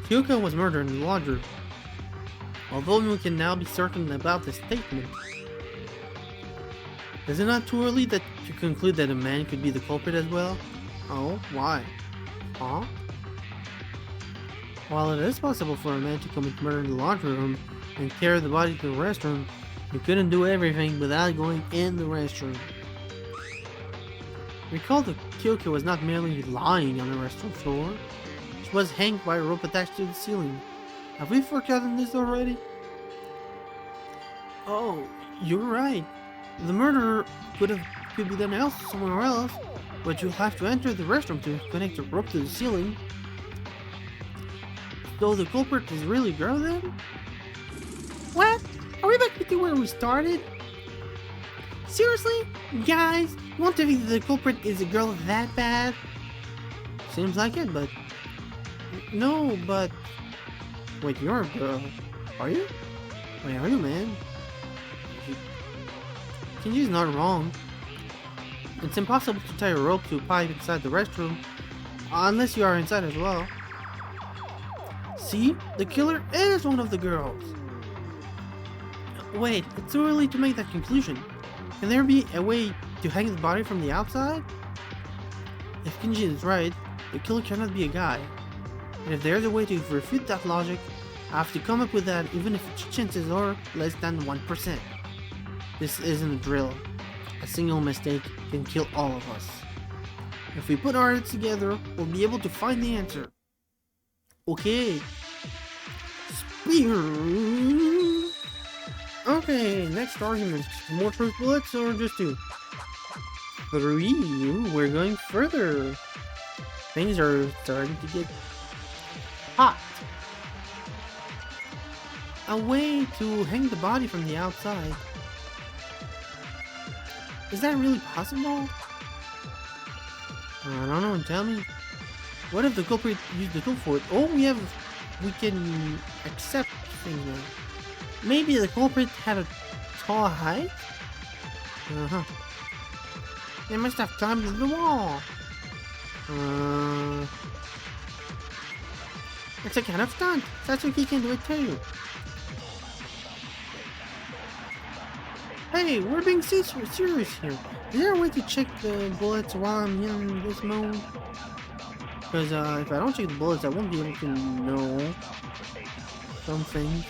Kiyoka was murdered in the laundry. Although we can now be certain about the statement, is it not too early to conclude that a man could be the culprit as well? Oh, why? Huh? While it is possible for a man to commit murder in the laundry room and carry the body to the restroom, he couldn't do everything without going in the restroom. Recall that Kiyoka was not merely lying on the restroom floor, she was hanged by a rope attached to the ceiling. Have we forgotten this already? Oh, you're right. The murder could be done somewhere else, but you'll have to enter the restroom to connect the rope to the ceiling. So the culprit is really a girl then? What? Are we back to where we started? Seriously? Guys, you want to think that the culprit is a girl that bad? Seems like it, but... No, but... Wait, you're a girl. Are you? Wait, are you, man? Kinji's not wrong. It's impossible to tie a rope to a pipe inside the restroom, unless you are inside as well. See? The killer is one of the girls! Wait, it's too early to make that conclusion. Can there be a way to hang the body from the outside? If Kinji is right, the killer cannot be a guy. And if there's a way to refute that logic, I have to come up with that even if its chances are less than 1%. This isn't a drill. A single mistake can kill all of us. If we put our heads together, we'll be able to find the answer. Okay. Spear. Okay, next argument. More truth bullets or just 2? 3. We're going further. Things are starting to get hot. A way to hang the body from the outside. Is that really possible? I don't know, tell me. What if the culprit used the tool for it? Oh, we can accept things now. Maybe the culprit had a tall height? Uh-huh. They must have climbed the wall. It's a kind of stunt. Satsuki can do it too. Hey, we're being serious here. Is there a way to check the bullets while I'm in this mode? Because if I don't check the bullets, I won't be able to know something.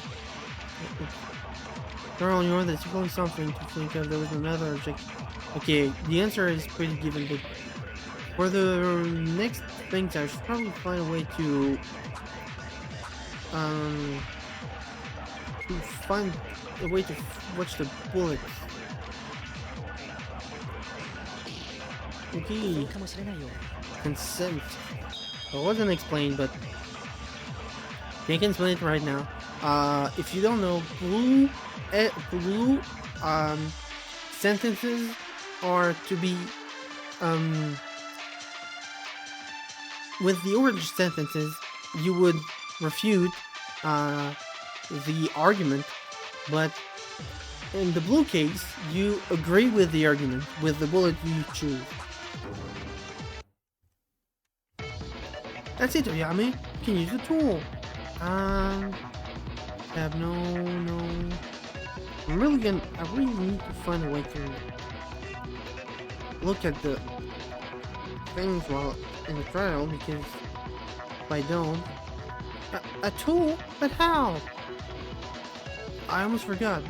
Earlier, there's really something to think of. There was another object. Okay, the answer is pretty given, but for the next things, I should probably find a way to find a way to watch the bullets. Okay. Consent. It wasn't explained, but I can explain it right now. If you don't know, blue sentences are to be with the orange sentences you would refute the argument, but in the blue case you agree with the argument with the bullet you choose. That's it, Oyami. You can use the tool. Tab, no. I really need to find a way to look at the things while in the trial, because if I don't... A tool? But how? I almost forgot.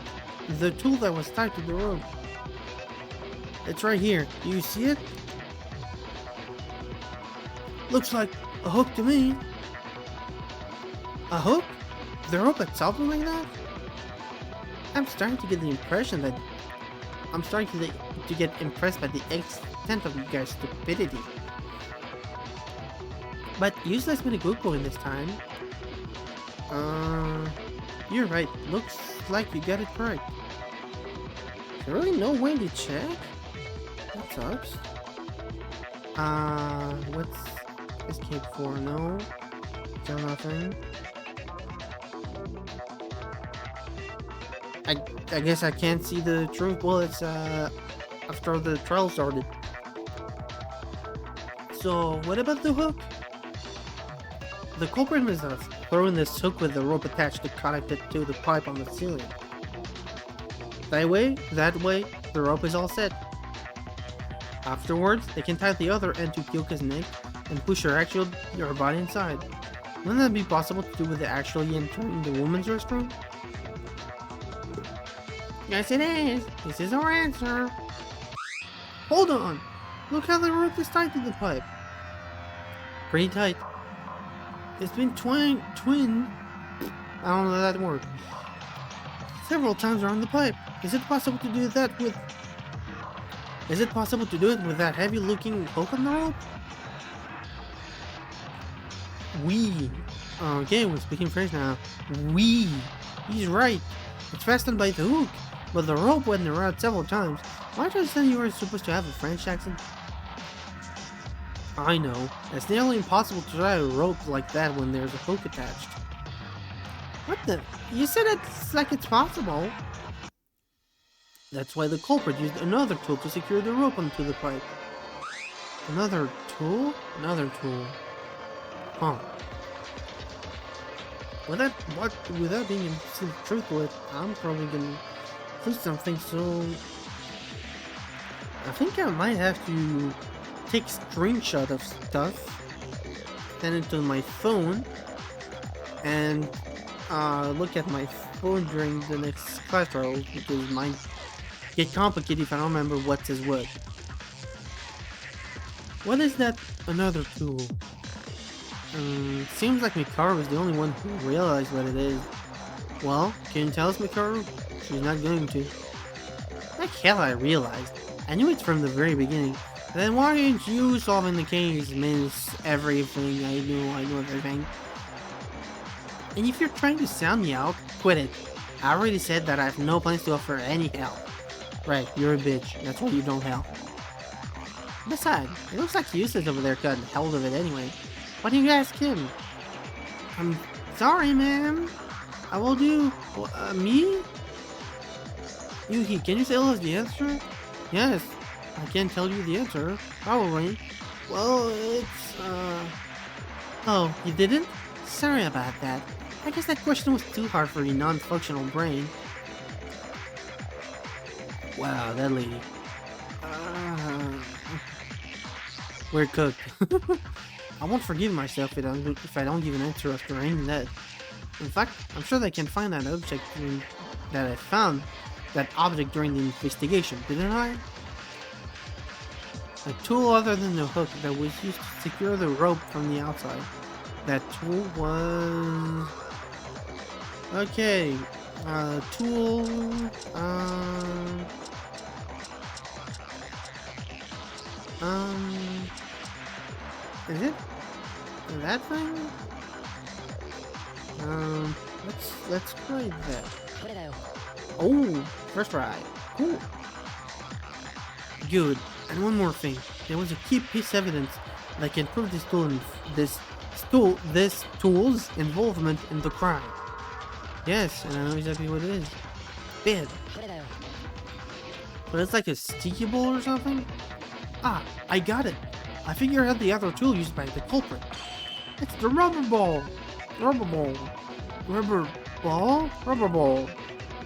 The tool that was tied to the rope. It's right here. Do you see it? Looks like a hook to me. A hook? The rope itself like that? I'm starting to get the impression that... I'm starting to get impressed by the extent of you guys' stupidity. But useless made a good point this time. You're right. Looks like you got it correct. Is there really no way to check? That sucks. What's escape for? No. Is there nothing? I, I guess I can't see the truth bullets after the trial started. So, what about the hook? The culprit must have thrown this hook with the rope attached to connect it to the pipe on the ceiling. That way, the rope is all set. Afterwards, they can tie the other end to Kiyoka's neck and push her body inside. Wouldn't that be possible to do with actually entering the woman's restroom? Yes it is! This is our answer! Hold on! Look how the rope is tied to the pipe. Pretty tight. It's been twinned. I don't know that word. Several times around the pipe. Is it possible to do it with that heavy-looking hook on the rope? Okay, we're speaking French now. He's right. It's fastened by the hook, but the rope went around several times. Why did I say you were supposed to have a French accent? I know. It's nearly impossible to tie a rope like that when there's a hook attached. What the? You said it's like it's possible. That's why the culprit used another tool to secure the rope onto the pipe. Another tool? Another tool. Huh. Without being truthful, I'm probably gonna do something, so I think I might have to take screenshot of stuff, send it to my phone, and look at my phone during the next class trial, because it might get complicated if I don't remember what is what. What is that another tool? Seems like Mikaru is the only one who realized what it is. Well, can you tell us, Mikaru? She's not going to. Like hell I realized. I knew it from the very beginning. Then why didn't you solving the case miss everything? I knew everything. And if you're trying to sound me out, quit it. I already said that I have no plans to offer any help. Right, you're a bitch. That's why you don't help. Besides, it looks like useless over there cutting hell of it anyway. Why don't you ask him? I'm sorry, ma'am. I will do... me? Yuhi, can you tell us the answer? Yes, I can tell you the answer. Probably. Well, it's, Oh, you didn't? Sorry about that. I guess that question was too hard for your non-functional brain. Wow, that lady. We're cooked. I won't forgive myself if I don't give an answer after hearing that. In fact, I'm sure they can find that object that I found that object during the investigation, didn't I? A tool other than the hook that was used to secure the rope from the outside. That tool was... Okay. Tool... Is it that thing? Let's try that. Oh, first try. Cool. Good. And one more thing. There was a key piece of evidence that can prove this tool's involvement in the crime. Yes, and I know exactly what it is. Bad. But it's like a sticky ball or something? Ah, I got it. I figured out the other tool used by the culprit. It's the rubber ball. Rubber ball. Rubber ball? Rubber ball.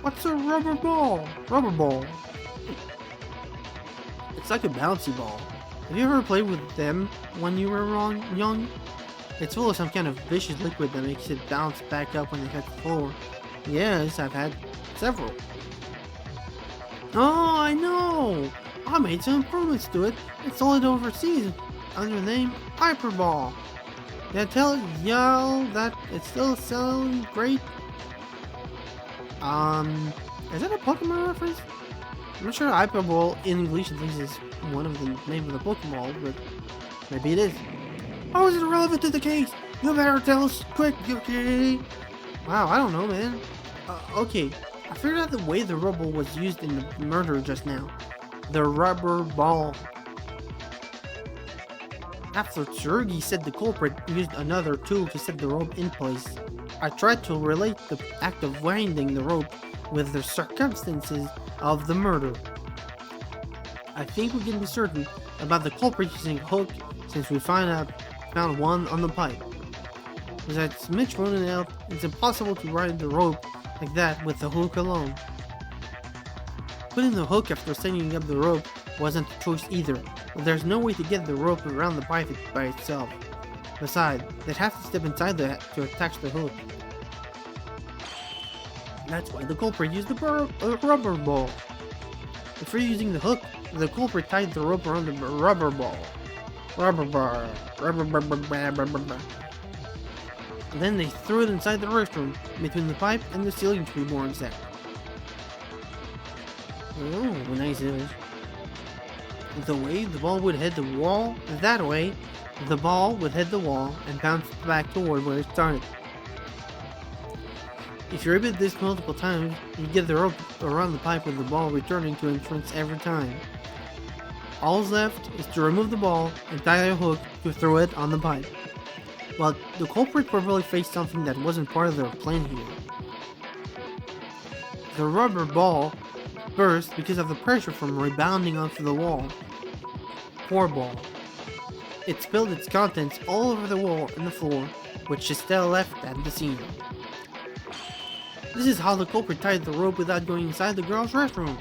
What's a rubber ball? Rubber ball. It's like a bouncy ball. Have you ever played with them when you were young? It's full of some kind of vicious liquid that makes it bounce back up when it hits the floor. Yes, I've had several. Oh, I know! I made some improvements to it. It's sold overseas under the name Hyperball. Did I tell y'all that it's still selling great? Is that a Pokemon reference? I'm not sure Hyperball in English at least is one of the name of the Pokemon, but maybe it is. How is it relevant to the case? You better tell us quick, okay? Wow, I don't know, man. Okay, I figured out the way the rubber was used in the murder just now. The rubber ball. After Tsurugi said the culprit used another tool to set the rope in place, I tried to relate the act of winding the rope with the circumstances of the murder. I think we can be certain about the culprit using a hook since we found one on the pipe. Besides Mitch running out, it's impossible to ride the rope like that with the hook alone. Putting the hook after setting up the rope wasn't a choice either, but there's no way to get the rope around the pipe by itself. Besides, they'd have to step inside to attach the hook. That's why the culprit used a rubber ball. Before using the hook, the culprit tied the rope around the rubber ball. Then they threw it inside the restroom, between the pipe and the ceiling to be more exact. Oh, nice image. The way the ball would hit the wall, that way, the ball would hit the wall and bounce back toward where it started. If you repeat this multiple times, you get the rope around the pipe with the ball returning to entrance every time. All's left is to remove the ball and tie a hook to throw it on the pipe. But the culprit probably faced something that wasn't part of their plan here. The rubber ball burst because of the pressure from rebounding onto the wall. Poor ball. It spilled its contents all over the wall and the floor, which is still left at the scene. This is how the culprit tied the rope without going inside the girl's restroom.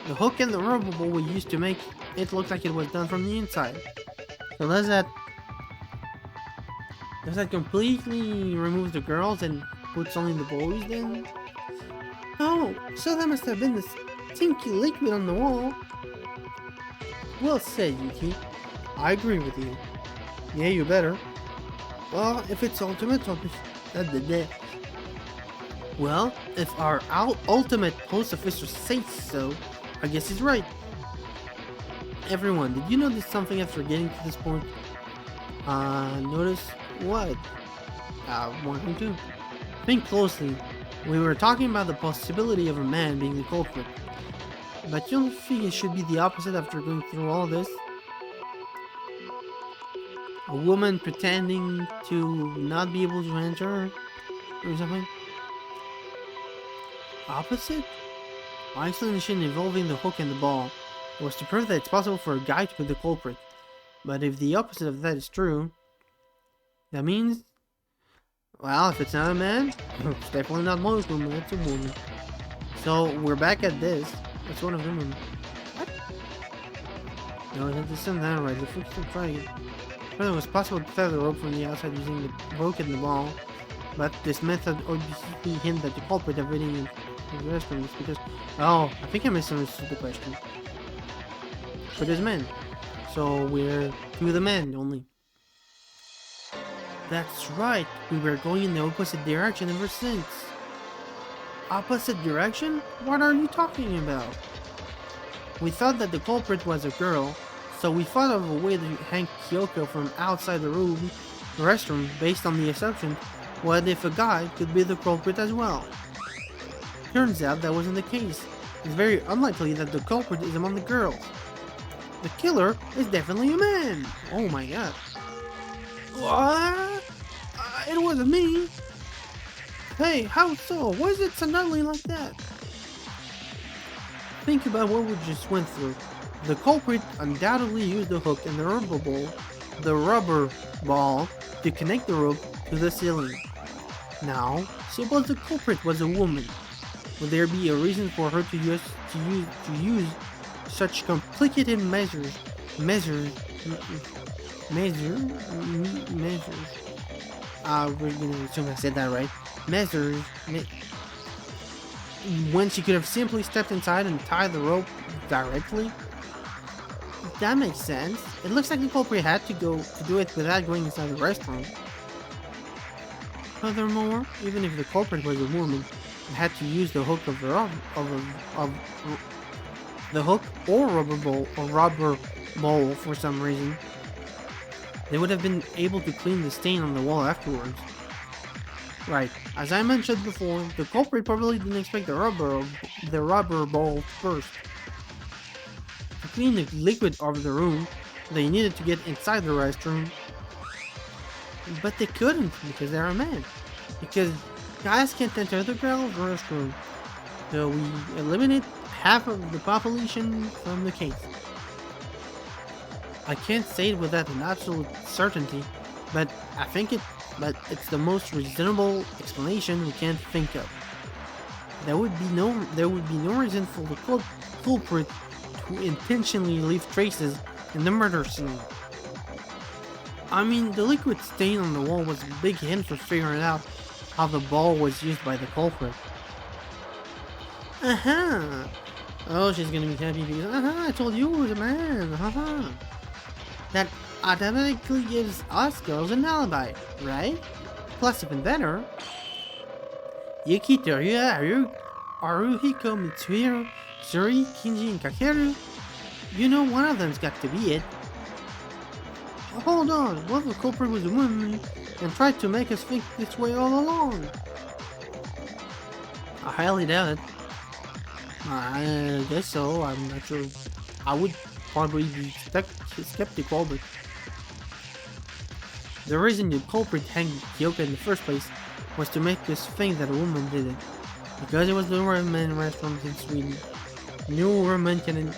The hook and the rubber ball were used to make it look like it was done from the inside. So does that completely remove the girls and puts only the boys then? Oh, so that must have been the stinky liquid on the wall. Well said, Yuki. I agree with you. Yeah, you better. Well, if it's ultimate, well, if our ultimate police officer says so, I guess he's right. Everyone, did you notice something after getting to this point? Notice what? One and two. Think closely. We were talking about the possibility of a man being the culprit. But you don't think it should be the opposite after going through all this? A woman pretending to not be able to enter or something? Opposite? My explanation involving the hook and the ball was to prove that it's possible for a guy to be the culprit. But if the opposite of that is true, that means, well, if it's not a man, it's definitely not one woman, it's a woman. So we're back at this. It's one of them. What? No, it's not right. The foot's still trying it. Well, it was possible to tie the rope from the outside using the hook and the ball, but this method obviously hinted at the culprit avoiding the restroom because, oh, I think I misunderstood the question. But there's men, so we're to the men only. That's right, we were going in the opposite direction ever since. Opposite direction? What are you talking about? We thought that the culprit was a girl, so we thought of a way to hang Kiyoka from outside the restroom based on the assumption, what if a guy could be the culprit as well? Turns out that wasn't the case. It's very unlikely that the culprit is among the girls. The killer is definitely a man! Oh my god. What? It wasn't me! Hey, how so? Why is it suddenly like that? Think about what we just went through. The culprit undoubtedly used the hook and the rubber ball to connect the rope to the ceiling. Now, suppose the culprit was a woman. Would there be a reason for her to use such complicated measures? We're gonna assume I said that right. When she could have simply stepped inside and tied the rope directly? That makes sense. It looks like the culprit had to do it without going inside the restroom. Furthermore, even if the culprit was a woman and had to use the hook or rubber ball for some reason, they would have been able to clean the stain on the wall afterwards. Right, as I mentioned before, the culprit probably didn't expect the rubber ball first. To clean the liquid of the room, they needed to get inside the restroom. But they couldn't because they're a man. Because guys can't enter the girls' restroom. so we eliminate half of the population from the case. I can't say it with an absolute certainty, but it's the most reasonable explanation we can think of. There would be no reason for the culprit to intentionally leave traces in the murder scene. I mean, the liquid stain on the wall was a big hint for figuring out how the ball was used by the culprit. Aha! Oh, she's gonna be happy because, I told you it was a man, That automatically gives us girls an alibi, right? Plus, even better, Yuki, Toria, Haruhiko, Mitsuhiro, Suri, Kinji, and Kakeru. You know one of them's got to be it. Hold on, what if the culprit was a woman and tried to make us think this way all along? I highly doubt it. I guess so, I'm not sure. I would probably be skeptical, but the reason the culprit hanged Kiyoka in the first place was to make us think that a woman did it. Because it was the ramen restaurant in Sweden. No men can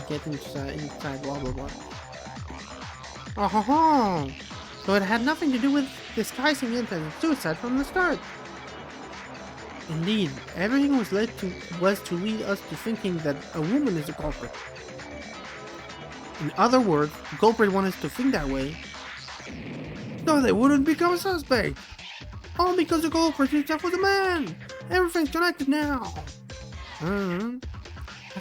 get inside, blah blah blah. Oh, so it had nothing to do with disguising it as suicide from the start. Indeed, everything was to lead us to thinking that a woman is the culprit. In other words, the culprit wanted us to think that way, so they wouldn't become a suspect. All because the culprit himself was a man. Everything's connected now. I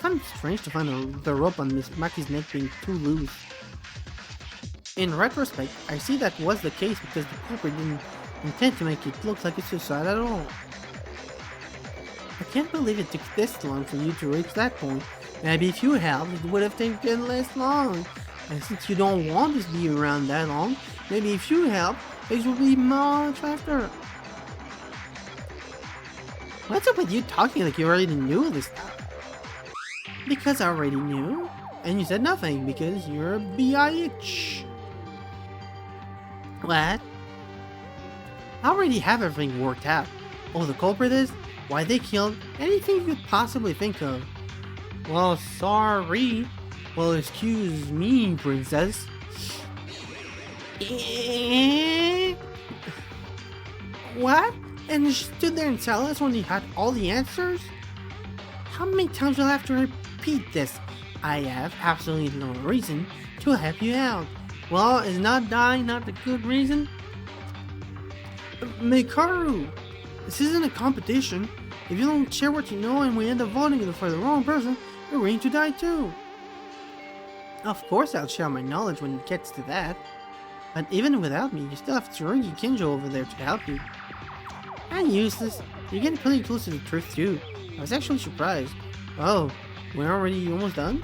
found it strange to find the rope on Miss Maki's neck being too loose. In retrospect, I see that was the case because the culprit didn't intend to make it look like a suicide at all. I can't believe it took this long for you to reach that point. Maybe if you helped, it would have taken less long. And since you don't want to be around that long, maybe if you helped, things would be much faster. What's up with you talking like you already knew this stuff? Because I already knew, and you said nothing because you're a bitch. What? I already have everything worked out. Oh, the culprit is? Why they killed? Anything you could possibly think of. Well, sorry. Well, excuse me, princess. What? And you stood there and tell us when you had all the answers? How many times will I have to repeat this? I have absolutely no reason to help you out. Well, is not dying not the good reason? Mikaru, this isn't a competition. If you don't share what you know and we end up voting for the wrong person, you're going to die too. Of course I'll share my knowledge when it gets to that. But even without me, you still have Tsurugi Kinjo over there to help you. I'm useless. You're getting pretty close to the truth too. I was actually surprised. Oh, we're already almost done?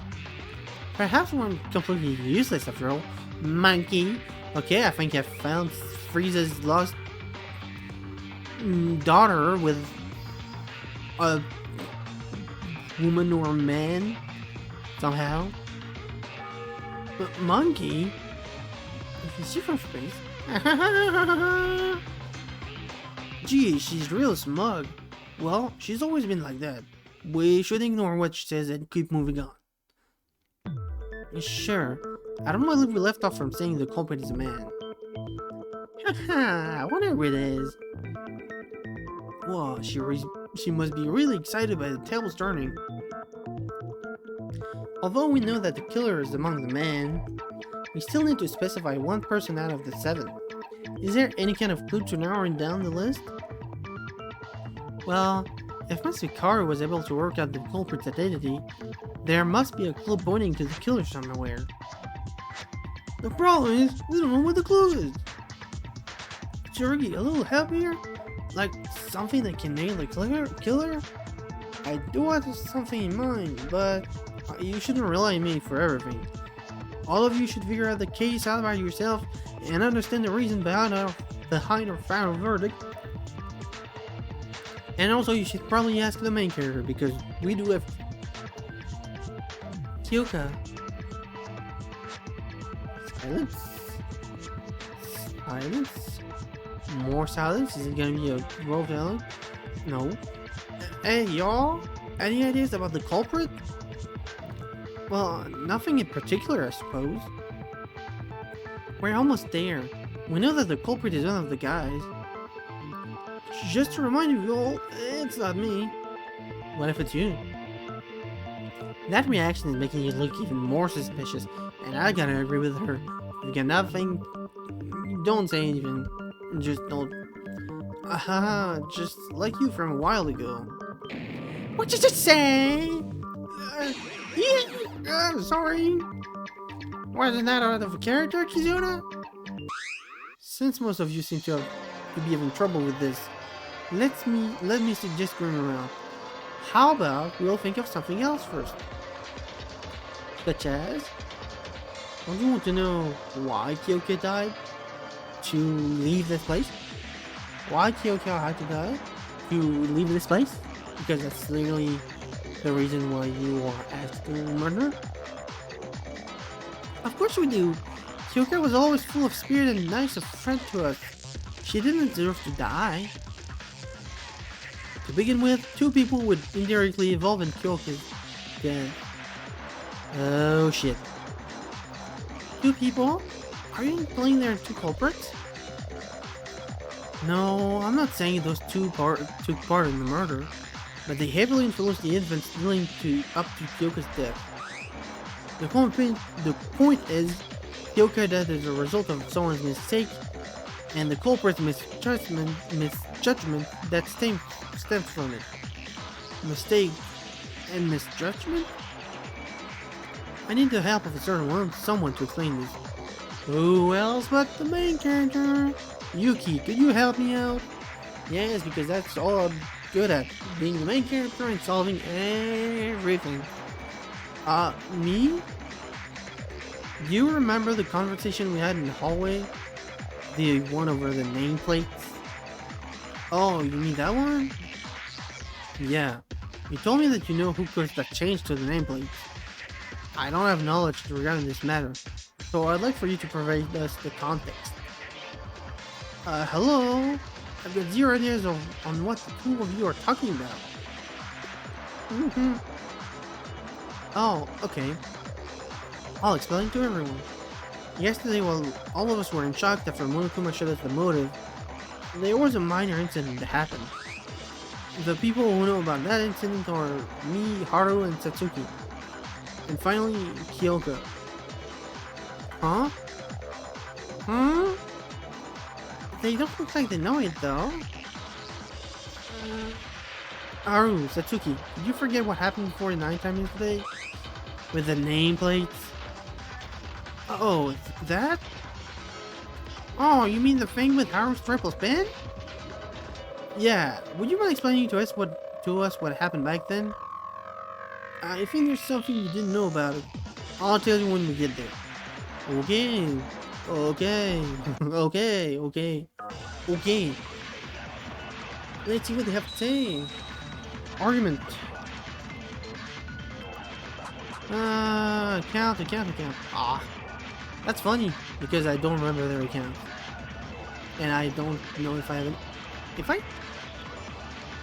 Perhaps we're completely useless after all. Monkey. Okay, I think I found Frieza's lost daughter with a woman or man somehow. But Monkey? Is she from space? Gee, she's real smug. Well, she's always been like that. We should ignore what she says and keep moving on. Sure. I don't believe we left off from saying the culprit is a man. Haha, I wonder who it is. Whoa, she must be really excited by the tables turning. Although we know that the killer is among the men, we still need to specify one person out of the 7. Is there any kind of clue to narrowing down the list? Well, if Miss Hikaru was able to work out the culprit's identity, there must be a clue pointing to the killer somewhere. The problem is, we don't know what the clue is. Tsurugi, a little help here? Like something that can nail the killer? I do have something in mind, but you shouldn't rely on me for everything. All of you should figure out the case out by yourself and understand the reason behind our final verdict. And also, you should probably ask the main character because we do have Kiyoka. Silence. Silence. More silence. Is it gonna be a roll down? No. Hey, y'all? Any ideas about the culprit? Well, nothing in particular, I suppose. We're almost there. We know that the culprit is one of the guys. Just to remind you all, it's not me. What if it's you? That reaction is making you look even more suspicious, and I gotta agree with her. If you got nothing, don't say anything. Just don't. Aha, just like you from a while ago. What did you say? I'm sorry. Wasn't that out of character, Kizuna? Since most of you seem to be having trouble with this, let me suggest going around. How about we'll think of something else first? Such as? Don't you want to know why Kiyoka died? To leave this place? Why Kiyoka had to die? To leave this place? Because that's literally the reason why you are asked to murder? Of course we do! Kiyoka was always full of spirit and nice a friend to us. She didn't deserve to die. To begin with, two people would indirectly evolve in Kiyoka's death. Oh shit. Two people? Are you implying there are two culprits? No, I'm not saying those two took part in the murder, but they heavily influenced the events leading up to Kiyoka's death. The point is, Kiyoka died as a result of someone's mistake, and the culprit's misjudgment that stems from it. Mistake and misjudgment? I need the help of someone to explain this. Who else but the main character? Yuki, could you help me out? Yes, because that's all I'm good at. Being the main character and solving everything. Me? Do you remember the conversation we had in the hallway? The one over the nameplates? Oh, you mean that one? Yeah. You told me that you know who caused that change to the nameplates. I don't have knowledge regarding this matter, so I'd like for you to provide us the context. Hello? I've got zero ideas on what the two of you are talking about. Oh, okay. I'll explain to everyone. Yesterday, while all of us were in shock after Monokuma showed us the motive, there was a minor incident that happened. The people who know about that incident are me, Haru, and Satsuki. And finally, Kiyoka. Huh? They don't look like they know it, though. Haru, Satsuki, did you forget what happened before the nighttime yesterday? With the nameplates? Oh, that? Oh, you mean the thing with Haru's triple spin? Yeah, would you mind explaining to us what happened back then? I think there's something you didn't know about it. I'll tell you when we get there. Okay. Okay. Let's see what they have to say. Argument. Account. Ah. That's funny, because I don't remember their account. And I don't know if I haven't...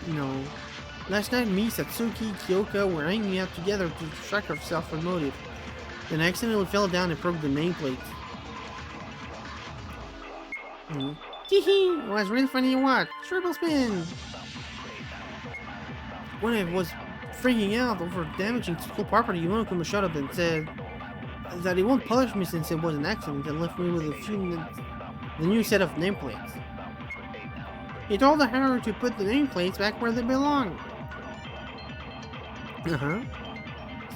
No. Last night, me, Satsuki, Kiyoka were hanging out together to distract ourselves from motive. Then I accidentally fell down and broke the nameplate. Teehee! Was really funny to watch. Triple spin! When I was freaking out over damaging school property, Monokuma shut up and said that he won't punish me since it was an accident and left me with the new set of nameplates. He told the Haru to put the nameplates back where they belong.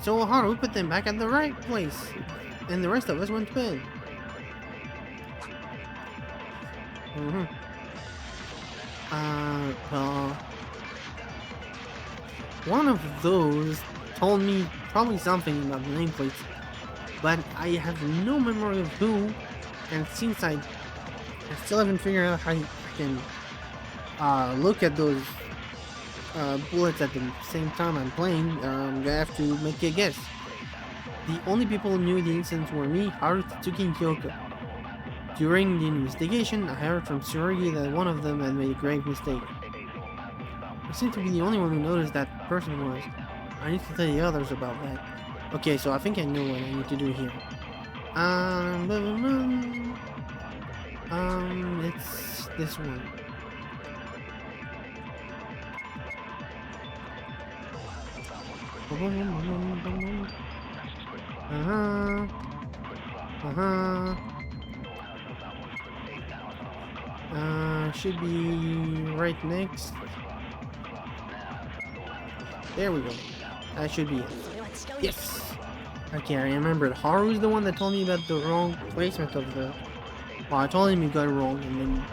So Haru put them back at the right place, and the rest of us went to bed. Well, one of those told me probably something about the nameplates, but I have no memory of who, and since I still haven't figured out how I can look at those bullets at the same time I'm playing, I have to make a guess. The only people who knew the incidents were me, Haru, Tatsuki, and Kiyoka. During the investigation, I heard from Tsurugi that one of them had made a grave mistake. I seem to be the only one who noticed that person was. I need to tell the others about that. Okay, so I think I know what I need to do here. It's this one. Should be right next. There we go. That should be it. Yes! Okay, I remembered. Haru's the one that told me about the wrong placement of the... Well, I told him he got it wrong, and then...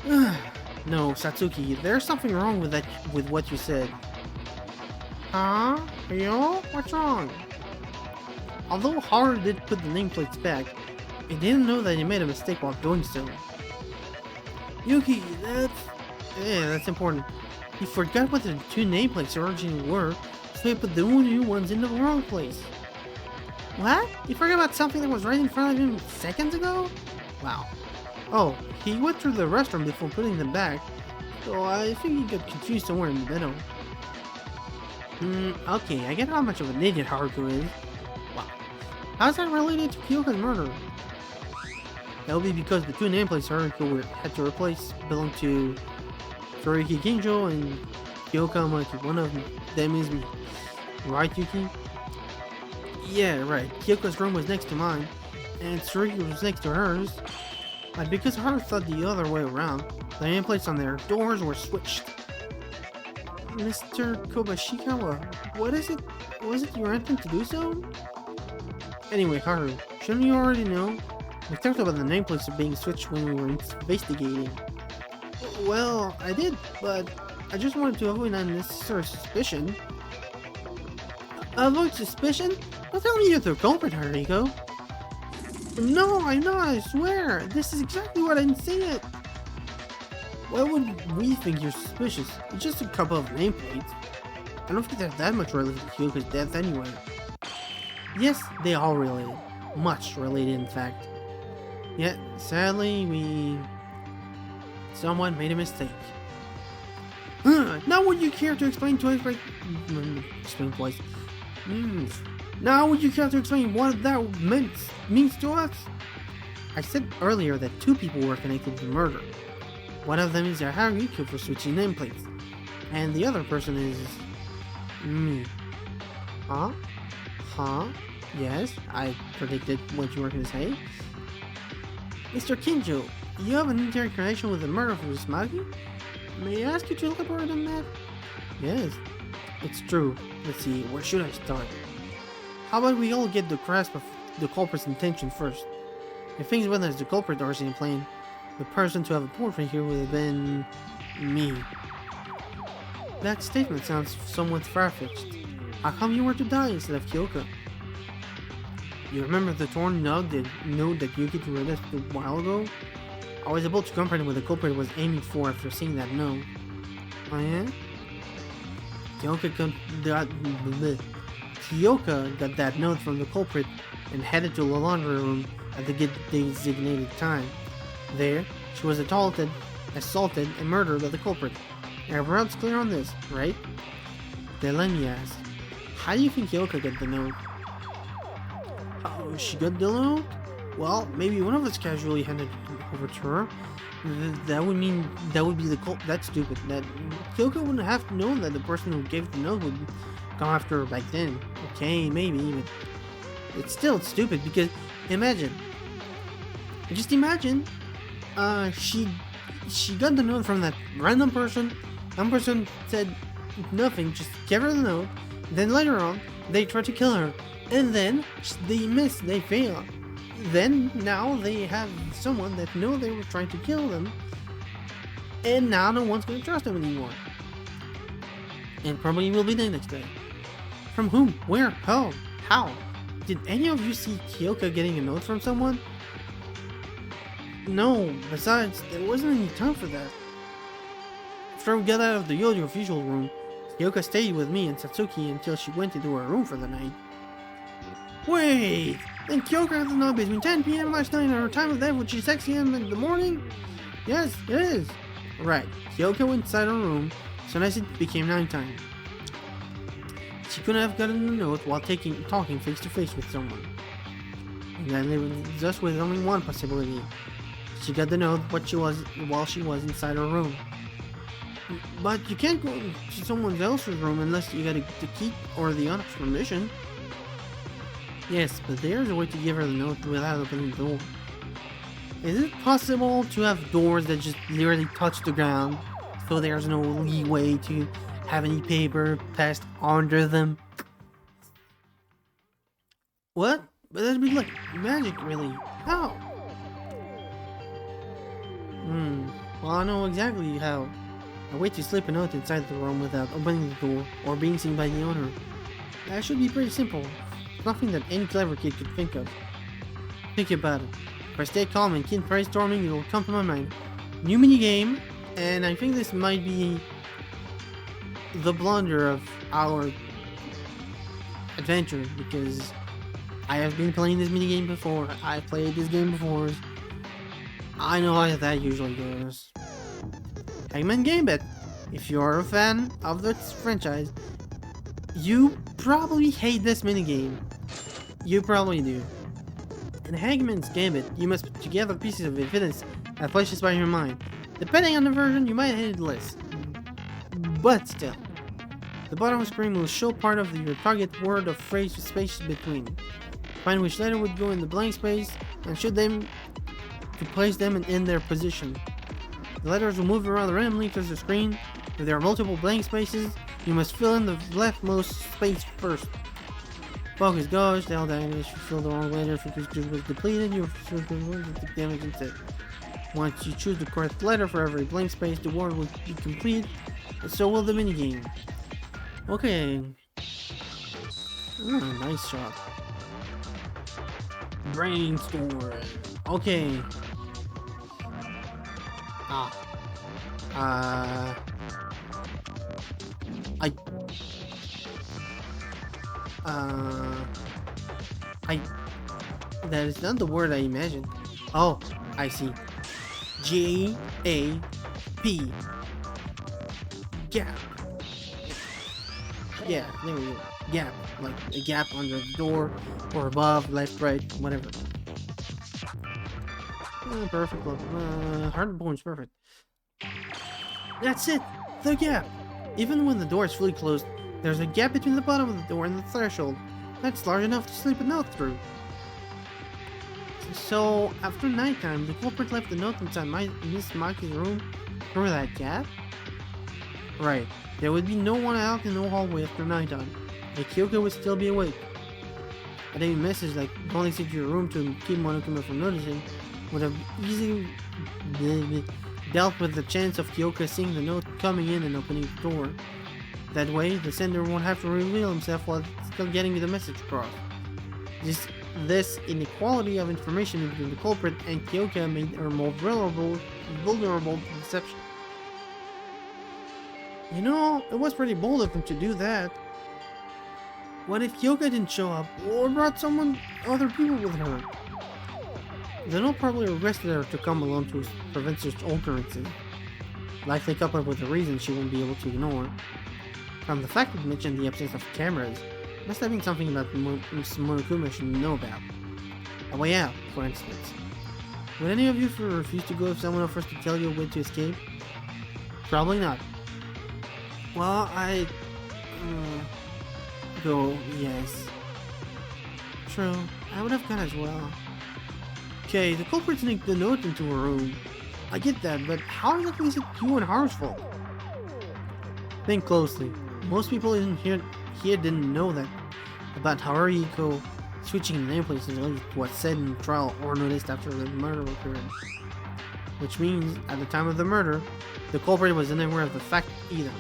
Yeah. No, Satsuki, there's something wrong with that, with what you said. Huh? Yo? What's wrong? Although Haru did put the nameplates back, he didn't know that he made a mistake while doing so. Yuki, that's important. He forgot what the two nameplates originally were, so he put the new ones in the wrong place. What? He forgot about something that was right in front of him seconds ago? Wow. Oh, he went through the restroom before putting them back, so I think he got confused somewhere in the middle. Okay, I get how much of an idiot Haruko is. Wow. How's that related to Kiyoka's murder? That would be because the two nameplates Haruko had to replace belong to Tsurugi Kinjo and Kiyoka Maki. One of them is me. Right, Yuki? Yeah, right. Kyoka's room was next to mine, and Tsurugi was next to hers. But because Haru thought the other way around, the nameplates on their doors were switched. Mr. Kobashikawa, what is it? Was it your intent to do so? Anyway, Haru, shouldn't you already know? We talked about the nameplates being switched when we were investigating. Well, I did, but I just wanted to avoid unnecessary suspicion. Avoid suspicion? Don't tell me you're the culprit, Haruko. No, I'm not, I swear. This is exactly what I said. Why would we think you're suspicious? It's just a couple of nameplates. I don't think they're that much related to Kyoka's death anyway. Yes, they are related. Much related, in fact. Yet, sadly, someone made a mistake. Now would you care to explain twice? Explain twice. Now would you care to explain what that means to us? I said earlier that two people were connected to the murder. One of them is Haruko for switching nameplates, and the other person is me. Huh? Yes, I predicted what you were going to say. Mr. Kinjo, you have an indirect connection with the murder of Uzumaki? May I ask you to elaborate on that? Yes, it's true. Let's see, where should I start? How about we all get the grasp of the culprit's intention first? If things went as the culprit are seen plain, the person to have a portrait here would have been me. That statement sounds somewhat far-fetched. How come you were to die instead of Kiyoka? You remember the torn note that Yuki read us a while ago? I was able to comprehend what the culprit was aiming for after seeing that note. Oh yeah? Kiyoka got that note from the culprit and headed to the laundry room at the designated time. There, she was assaulted, and murdered by the culprit. Everyone's clear on this, right? Then let me ask, how do you think Kiyoka got the note? Oh, she got the note? Well, maybe one of us casually handed it over to her. That would be the culprit. That's stupid. That Kiyoka wouldn't have known that the person who gave the note would come after her back then. Okay, maybe, but it's still stupid because just imagine, she got the note from that random person. One person said nothing, just gave her the note. Then later on, they tried to kill her, and then they failed. Then now they have someone that know they were trying to kill them, and now no one's gonna trust them anymore. And probably will be the next day. From whom? Where? How? Did any of you see Kiyoka getting a note from someone? No, besides, there wasn't any time for that. After we got out of the audiovisual room, Kiyoka stayed with me and Satsuki until she went into her room for the night. Wait! Then Kiyoka had the note between 10 PM last night and her time of death, which is 6 AM in the morning? Yes, it is. Right. Kiyoka went inside her room, soon as it became nighttime. She couldn't have gotten the note while talking face to face with someone. And then there was just with only one possibility. She got the note while she was inside her room. But you can't go to someone else's room unless you got the key or the owner's permission. Yes, but there's a way to give her the note without opening the door. Is it possible to have doors that just literally touch the ground, so there's no leeway to have any paper passed under them? What? But that'd be like magic, really. How? Well, I know exactly how. A way to slip a note inside the room without opening the door or being seen by the owner. That should be pretty simple. Nothing that any clever kid could think of. Think about it. If I stay calm and keep brainstorming, it will come to my mind. New minigame, and I think this might be the blunder of our adventure, because I have been playing this minigame before. I've played this game before. I know how that usually goes. Hangman Gambit. If you're a fan of this franchise, you probably hate this minigame. You probably do. In Hangman's Gambit, you must put together pieces of evidence that flashes by your mind. Depending on the version, you might hate it less. But still, the bottom screen will show part of your target word or phrase with spaces between. Find which letter would go in the blank space and shoot them to place them in their position. The letters will move around randomly across the screen. If there are multiple blank spaces, you must fill in the leftmost space first. Focus goes, deal damage. If you fill the wrong letter, if it was depleted, you take damage instead. Once you choose the correct letter for every blank space, the word will be complete, and so will the minigame. Okay. Nice shot. Brainstorm. Okay. That is not the word I imagined. Oh, I see. G-A-P. Gap. Yeah, there we go. Gap. Like a gap under the door, or above, left, right, whatever. Perfect. Hard points, perfect. That's it! The gap! Even when the door is fully closed, there's a gap between the bottom of the door and the threshold. That's large enough to slip a note through. So, after nighttime, the culprit left the note inside Miss Maki's room through that gap? Right. There would be no one out in the hallway after nighttime, and Kiyoka would still be awake. A daily message like don't exit your room to keep Monokuma from noticing would have easily dealt with the chance of Kiyoka seeing the note coming in and opening the door. That way, the sender won't have to reveal himself while still getting the message across. This inequality of information between the culprit and Kiyoka made her more vulnerable to deception. You know, it was pretty bold of him to do that. What if Kiyoka didn't show up, or brought other people with her? The note probably requested her to come alone to prevent such occurrences. Likely coupled with a reason she won't be able to ignore. From the fact it mentioned the absence of cameras, must have been something about Monokuma should know about. A way out, for instance. Would any of you refuse to go if someone offers to tell you a way to escape? Probably not. Well, go, yes. True, I would have gone as well. Okay, the culprit sneaked the note into her room. I get that, but how exactly is it you and Haru's fault? Think closely. Most people in here didn't know that about Haruhiko switching nameplates is only what's said in the trial or noticed after the murder occurred. Which means, at the time of the murder, the culprit was unaware of the fact either.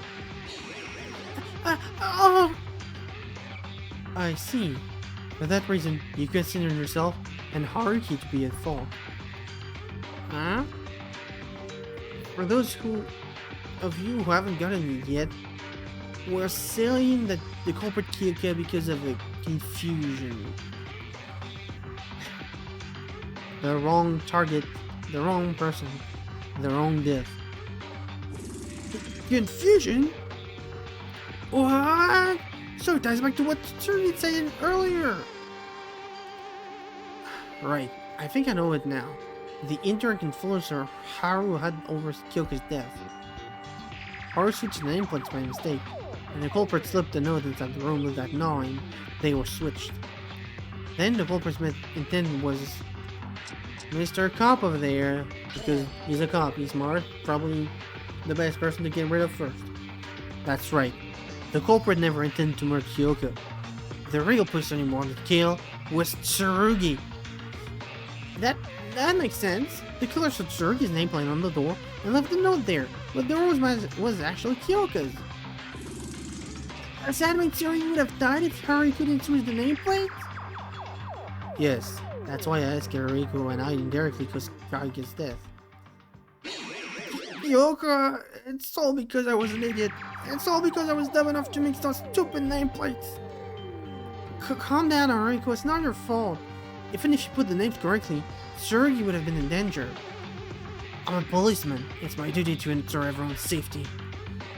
I see. For that reason, you consider yourself and Haruki to be at fault. Huh? For those of you who haven't gotten it yet, we're saying that the culprit Kiyoka because of the confusion. The wrong target, the wrong person. their own death. Confusion? What? So it ties back to what Tsurugi said earlier. Right, I think I know it now. The indirect influencer Haru had over Kiyoka's death. Haru switched the nameplates by mistake, and the culprit slipped a note inside the room without knowing they were switched. Then the culprit's intent was Mr. Cop over there, because he's a cop, he's smart, probably the best person to get rid of first. That's right, the culprit never intended to murder Kiyoka. The real person he wanted to kill was Tsurugi. That makes sense. The killer saw Tsurugi's nameplate on the door and left a note there, but the door was actually Kiyoka's. Does that mean Tsurugi would have died if Haru couldn't switch the nameplate? Yes, that's why I asked Kiriko and I indirectly caused Kaga's death. Kiyoka, it's all because I was an idiot. It's all because I was dumb enough to make those stupid nameplates. Calm down, Ariko, it's not your fault. Even if you put the names correctly, Tsurugi would have been in danger. I'm a policeman. It's my duty to ensure everyone's safety.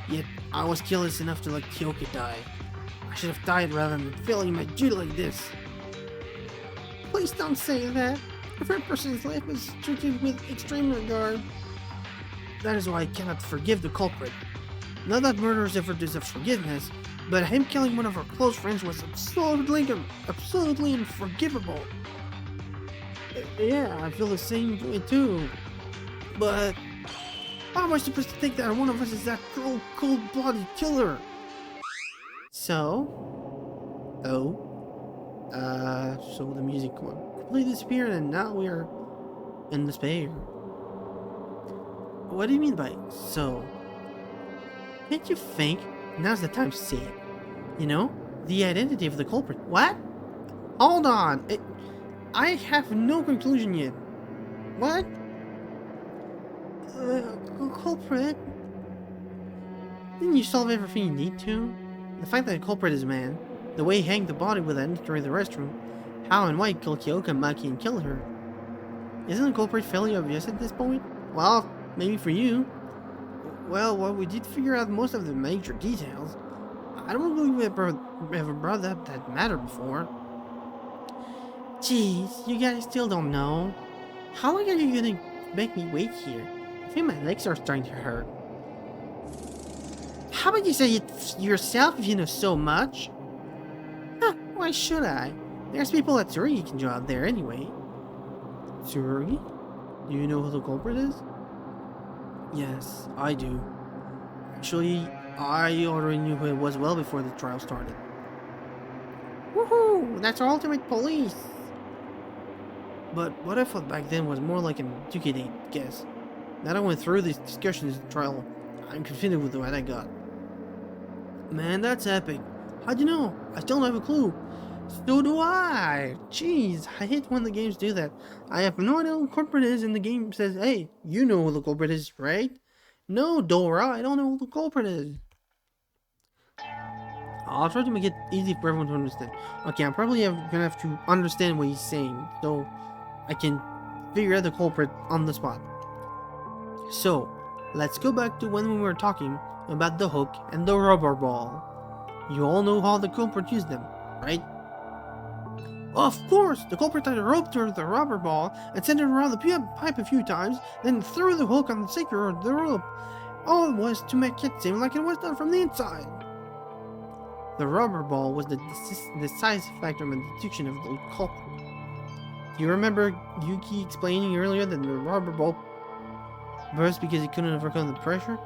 Yet, I was careless enough to let Kiyoka die. I should have died rather than failing my duty like this. Please don't say that. Every person's life is treated with extreme regard. That is why I cannot forgive the culprit. Not that murderers ever deserve forgiveness, but him killing one of our close friends was absolutely unforgivable. Yeah, I feel the same way too. But how am I supposed to think that one of us is that cold-blooded killer? So the music completely disappeared and now we are in despair. What do you mean by so? Can't you think now's the time to say it? You know, the identity of the culprit. What? Hold on. I have no conclusion yet. What? Culprit? Didn't you solve everything you need to? The fact that the culprit is a man, the way he hanged the body with entering the restroom, how and why he killed Kiyoka Maki and killed her. Isn't the culprit fairly obvious at this point? Well, maybe for you. Well, we did figure out most of the major details. I don't believe we ever brought up that matter before. Jeez, you guys still don't know. How long are you gonna make me wait here? I think my legs are starting to hurt. How about you say it yourself if you know so much? Huh, why should I? There's people at Tsurugi can go out there anyway. Tsurugi? Do you know who the culprit is? Yes, I do. Actually, I already knew who it was well before the trial started. Woohoo! That's our ultimate police! But what I thought back then was more like an educated guess. Now that I went through these discussions in the trial, I'm confident with what I got. Man, that's epic. How'd you know? I still don't have a clue. So do I! Jeez, I hate when the games do that. I have no idea who the culprit is and the game says, hey, you know who the culprit is, right? No, Dora, I don't know who the culprit is. I'll try to make it easy for everyone to understand. Okay, I'm probably gonna have to understand what he's saying, so I can figure out the culprit on the spot. So, let's go back to when we were talking about the hook and the rubber ball. You all know how the culprit used them, right? Of course! The culprit tied a rope to the rubber ball and sent it around the pipe a few times, then threw the hook on the sinker of the rope. All it was to make it seem like it was done from the inside. The rubber ball was the decisive factor in the detection of the culprit. Do you remember Yuki explaining earlier that the rubber ball burst because he couldn't overcome the pressure?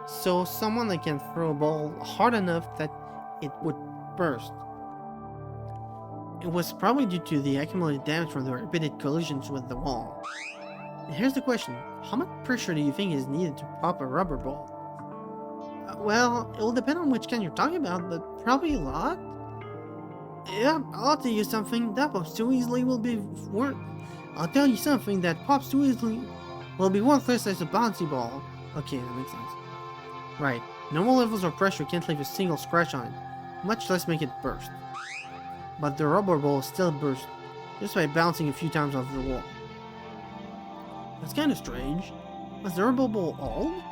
So someone that can throw a ball hard enough that it would burst. It was probably due to the accumulated damage from the repeated collisions with the wall. And here's the question, how much pressure do you think is needed to pop a rubber ball? Well, it will depend on which kind you're talking about, but probably a lot? Yeah, I'll tell you something that pops too easily will be I'll tell you something that pops too easily will be worthless as a bouncy ball. Okay, that makes sense. Right, normal levels of pressure can't leave a single scratch on it, much less make it burst. But the rubber ball still burst, just by bouncing a few times off the wall. That's kinda strange. Was the rubber ball old?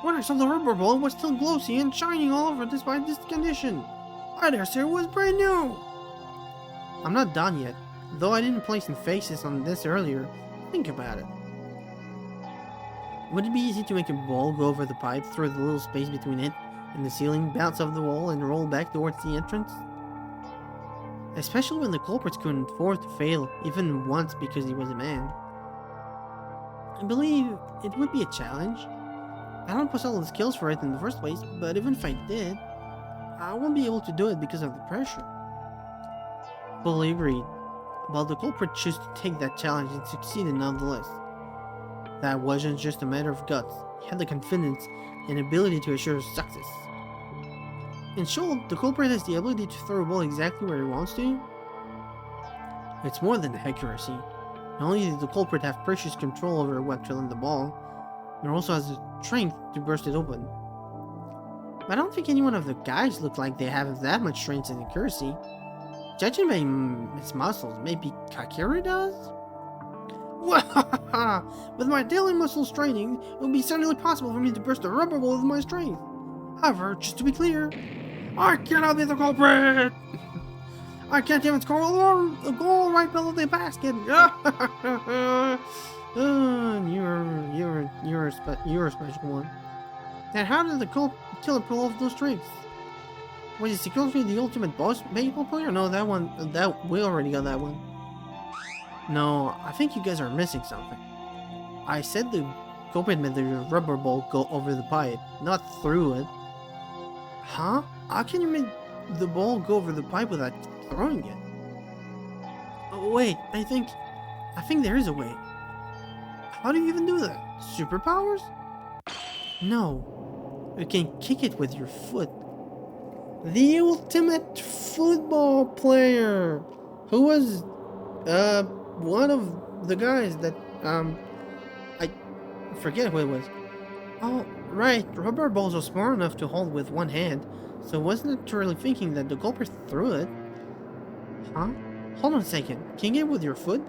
When I saw the rubber ball, it was still glossy and shining all over despite this condition. I dare say it was brand new. I'm not done yet. Though I didn't place emphasis on this earlier, think about it. Would it be easy to make a ball go over the pipe through the little space between it and the ceiling, bounce off the wall, and roll back towards the entrance? Especially when the culprits couldn't afford to fail, even once because he was a man. I believe it would be a challenge. I don't possess all the skills for it in the first place, but even if I did, I won't be able to do it because of the pressure. Fully agreed. But the culprit chose to take that challenge and succeeded nonetheless. That wasn't just a matter of guts. He had the confidence and ability to assure success. In short, the culprit has the ability to throw a ball exactly where he wants to. It's more than accuracy. Not only does the culprit have precious control over what to land the ball, but also has the strength to burst it open. But I don't think any one of the guys look like they have that much strength and accuracy. Judging by his muscles, maybe Kakira does? With my daily muscles training, it would be certainly possible for me to burst a rubber ball with my strength. However, just to be clear, I cannot be the culprit! I can't even score a goal right below the basket! You're a special one. Then how did the killer pull off those tricks? Was he secretly the ultimate baseball player? No, we already got that one. No, I think you guys are missing something. I said the culprit made the rubber ball go over the pipe, not through it. Huh? How can you make the ball go over the pipe without throwing it? Oh, wait, I think there is a way. How do you even do that? Superpowers? No. You can kick it with your foot. The ultimate football player! Who was, one of the guys that, I forget who it was. Oh, right, rubber balls are small enough to hold with one hand, so wasn't naturally thinking that the culprit threw it. Huh? Hold on a second, can you get it with your foot?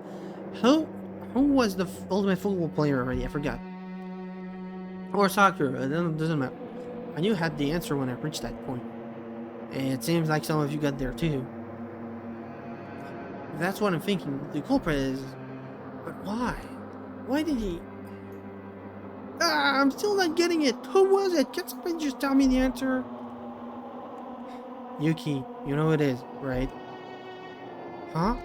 Who was the ultimate football player already? I forgot. Or soccer, it doesn't matter. I knew I had the answer when I reached that point. And it seems like some of you got there too. That's what I'm thinking. The culprit is... But why? Why did he... I'm still not getting it. Who was it? Can somebody just tell me the answer? Yuki, you know who it is, right? Huh?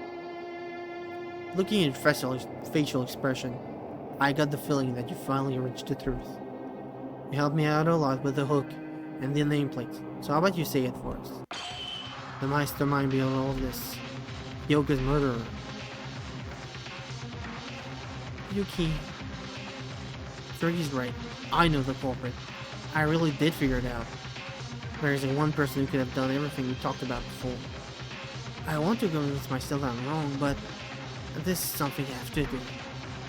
Looking at your facial expression, I got the feeling that you finally reached the truth. You helped me out a lot with the hook and the nameplate, so how about you say it for us? The mastermind behind all of this. Kiyoka's murderer. Yuki. Sergey's right. I know the culprit. I really did figure it out. There isn't one person who could have done everything we talked about before. I want to convince myself that I'm wrong, but this is something I have to do.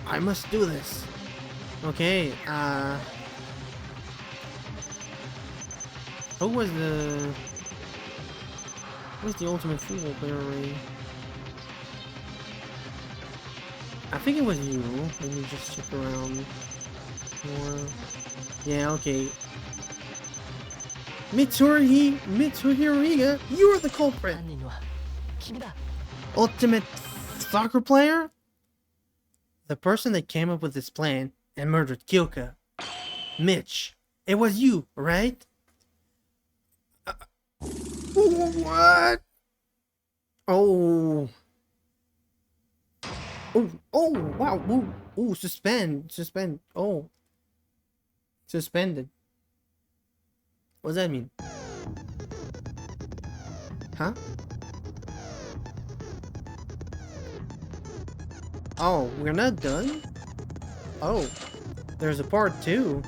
I must do this. Okay, who was the ultimate football player already? I think it was you. Let me just check around more. Yeah, okay. Mitsuhiro, you're the culprit! Ultimate soccer player? The person that came up with this plan and murdered Kiyoka. Mitch. It was you, right? What? Oh. Oh, wow. Ooh, suspend. Oh. Suspended. What does that mean? Huh? Oh, we're not done? Oh, there's a part 2.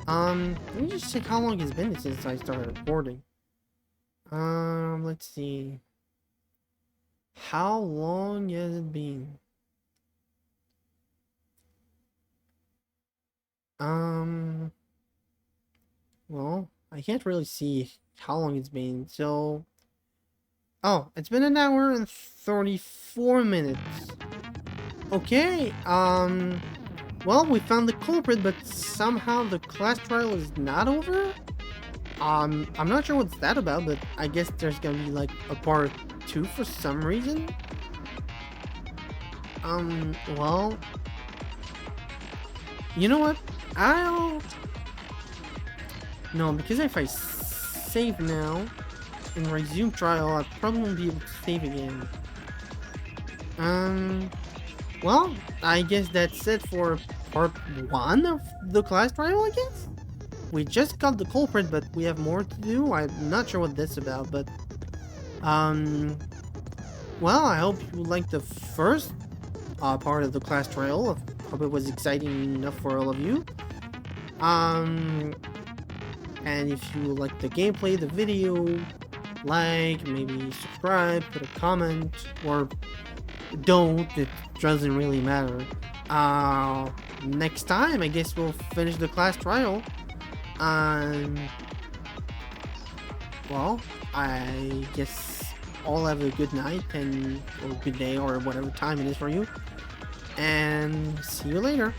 Let me just check how long it's been since I started recording. Let's see. How long has it been? Well, I can't really see how long it's been, so... Oh, it's been 1 hour and 34 minutes. Okay, Well, we found the culprit, but somehow the class trial is not over? I'm not sure what's that about, but I guess there's gonna be like a part 2 for some reason. Well, you know what? I'll... No, because if I save now and resume trial, I probably won't be able to save again. Well, I guess that's it for part 1 of the class trial, I guess? We just got the culprit, but we have more to do. I'm not sure what that's about, but... Well, I hope you liked the first part of the class trial. I hope it was exciting enough for all of you. And if you like the gameplay, the video, like, maybe subscribe, put a comment, or don't, it doesn't really matter. Next time, I guess we'll finish the class trial. Well, I guess all have a good night or good day or whatever time it is for you. And see you later.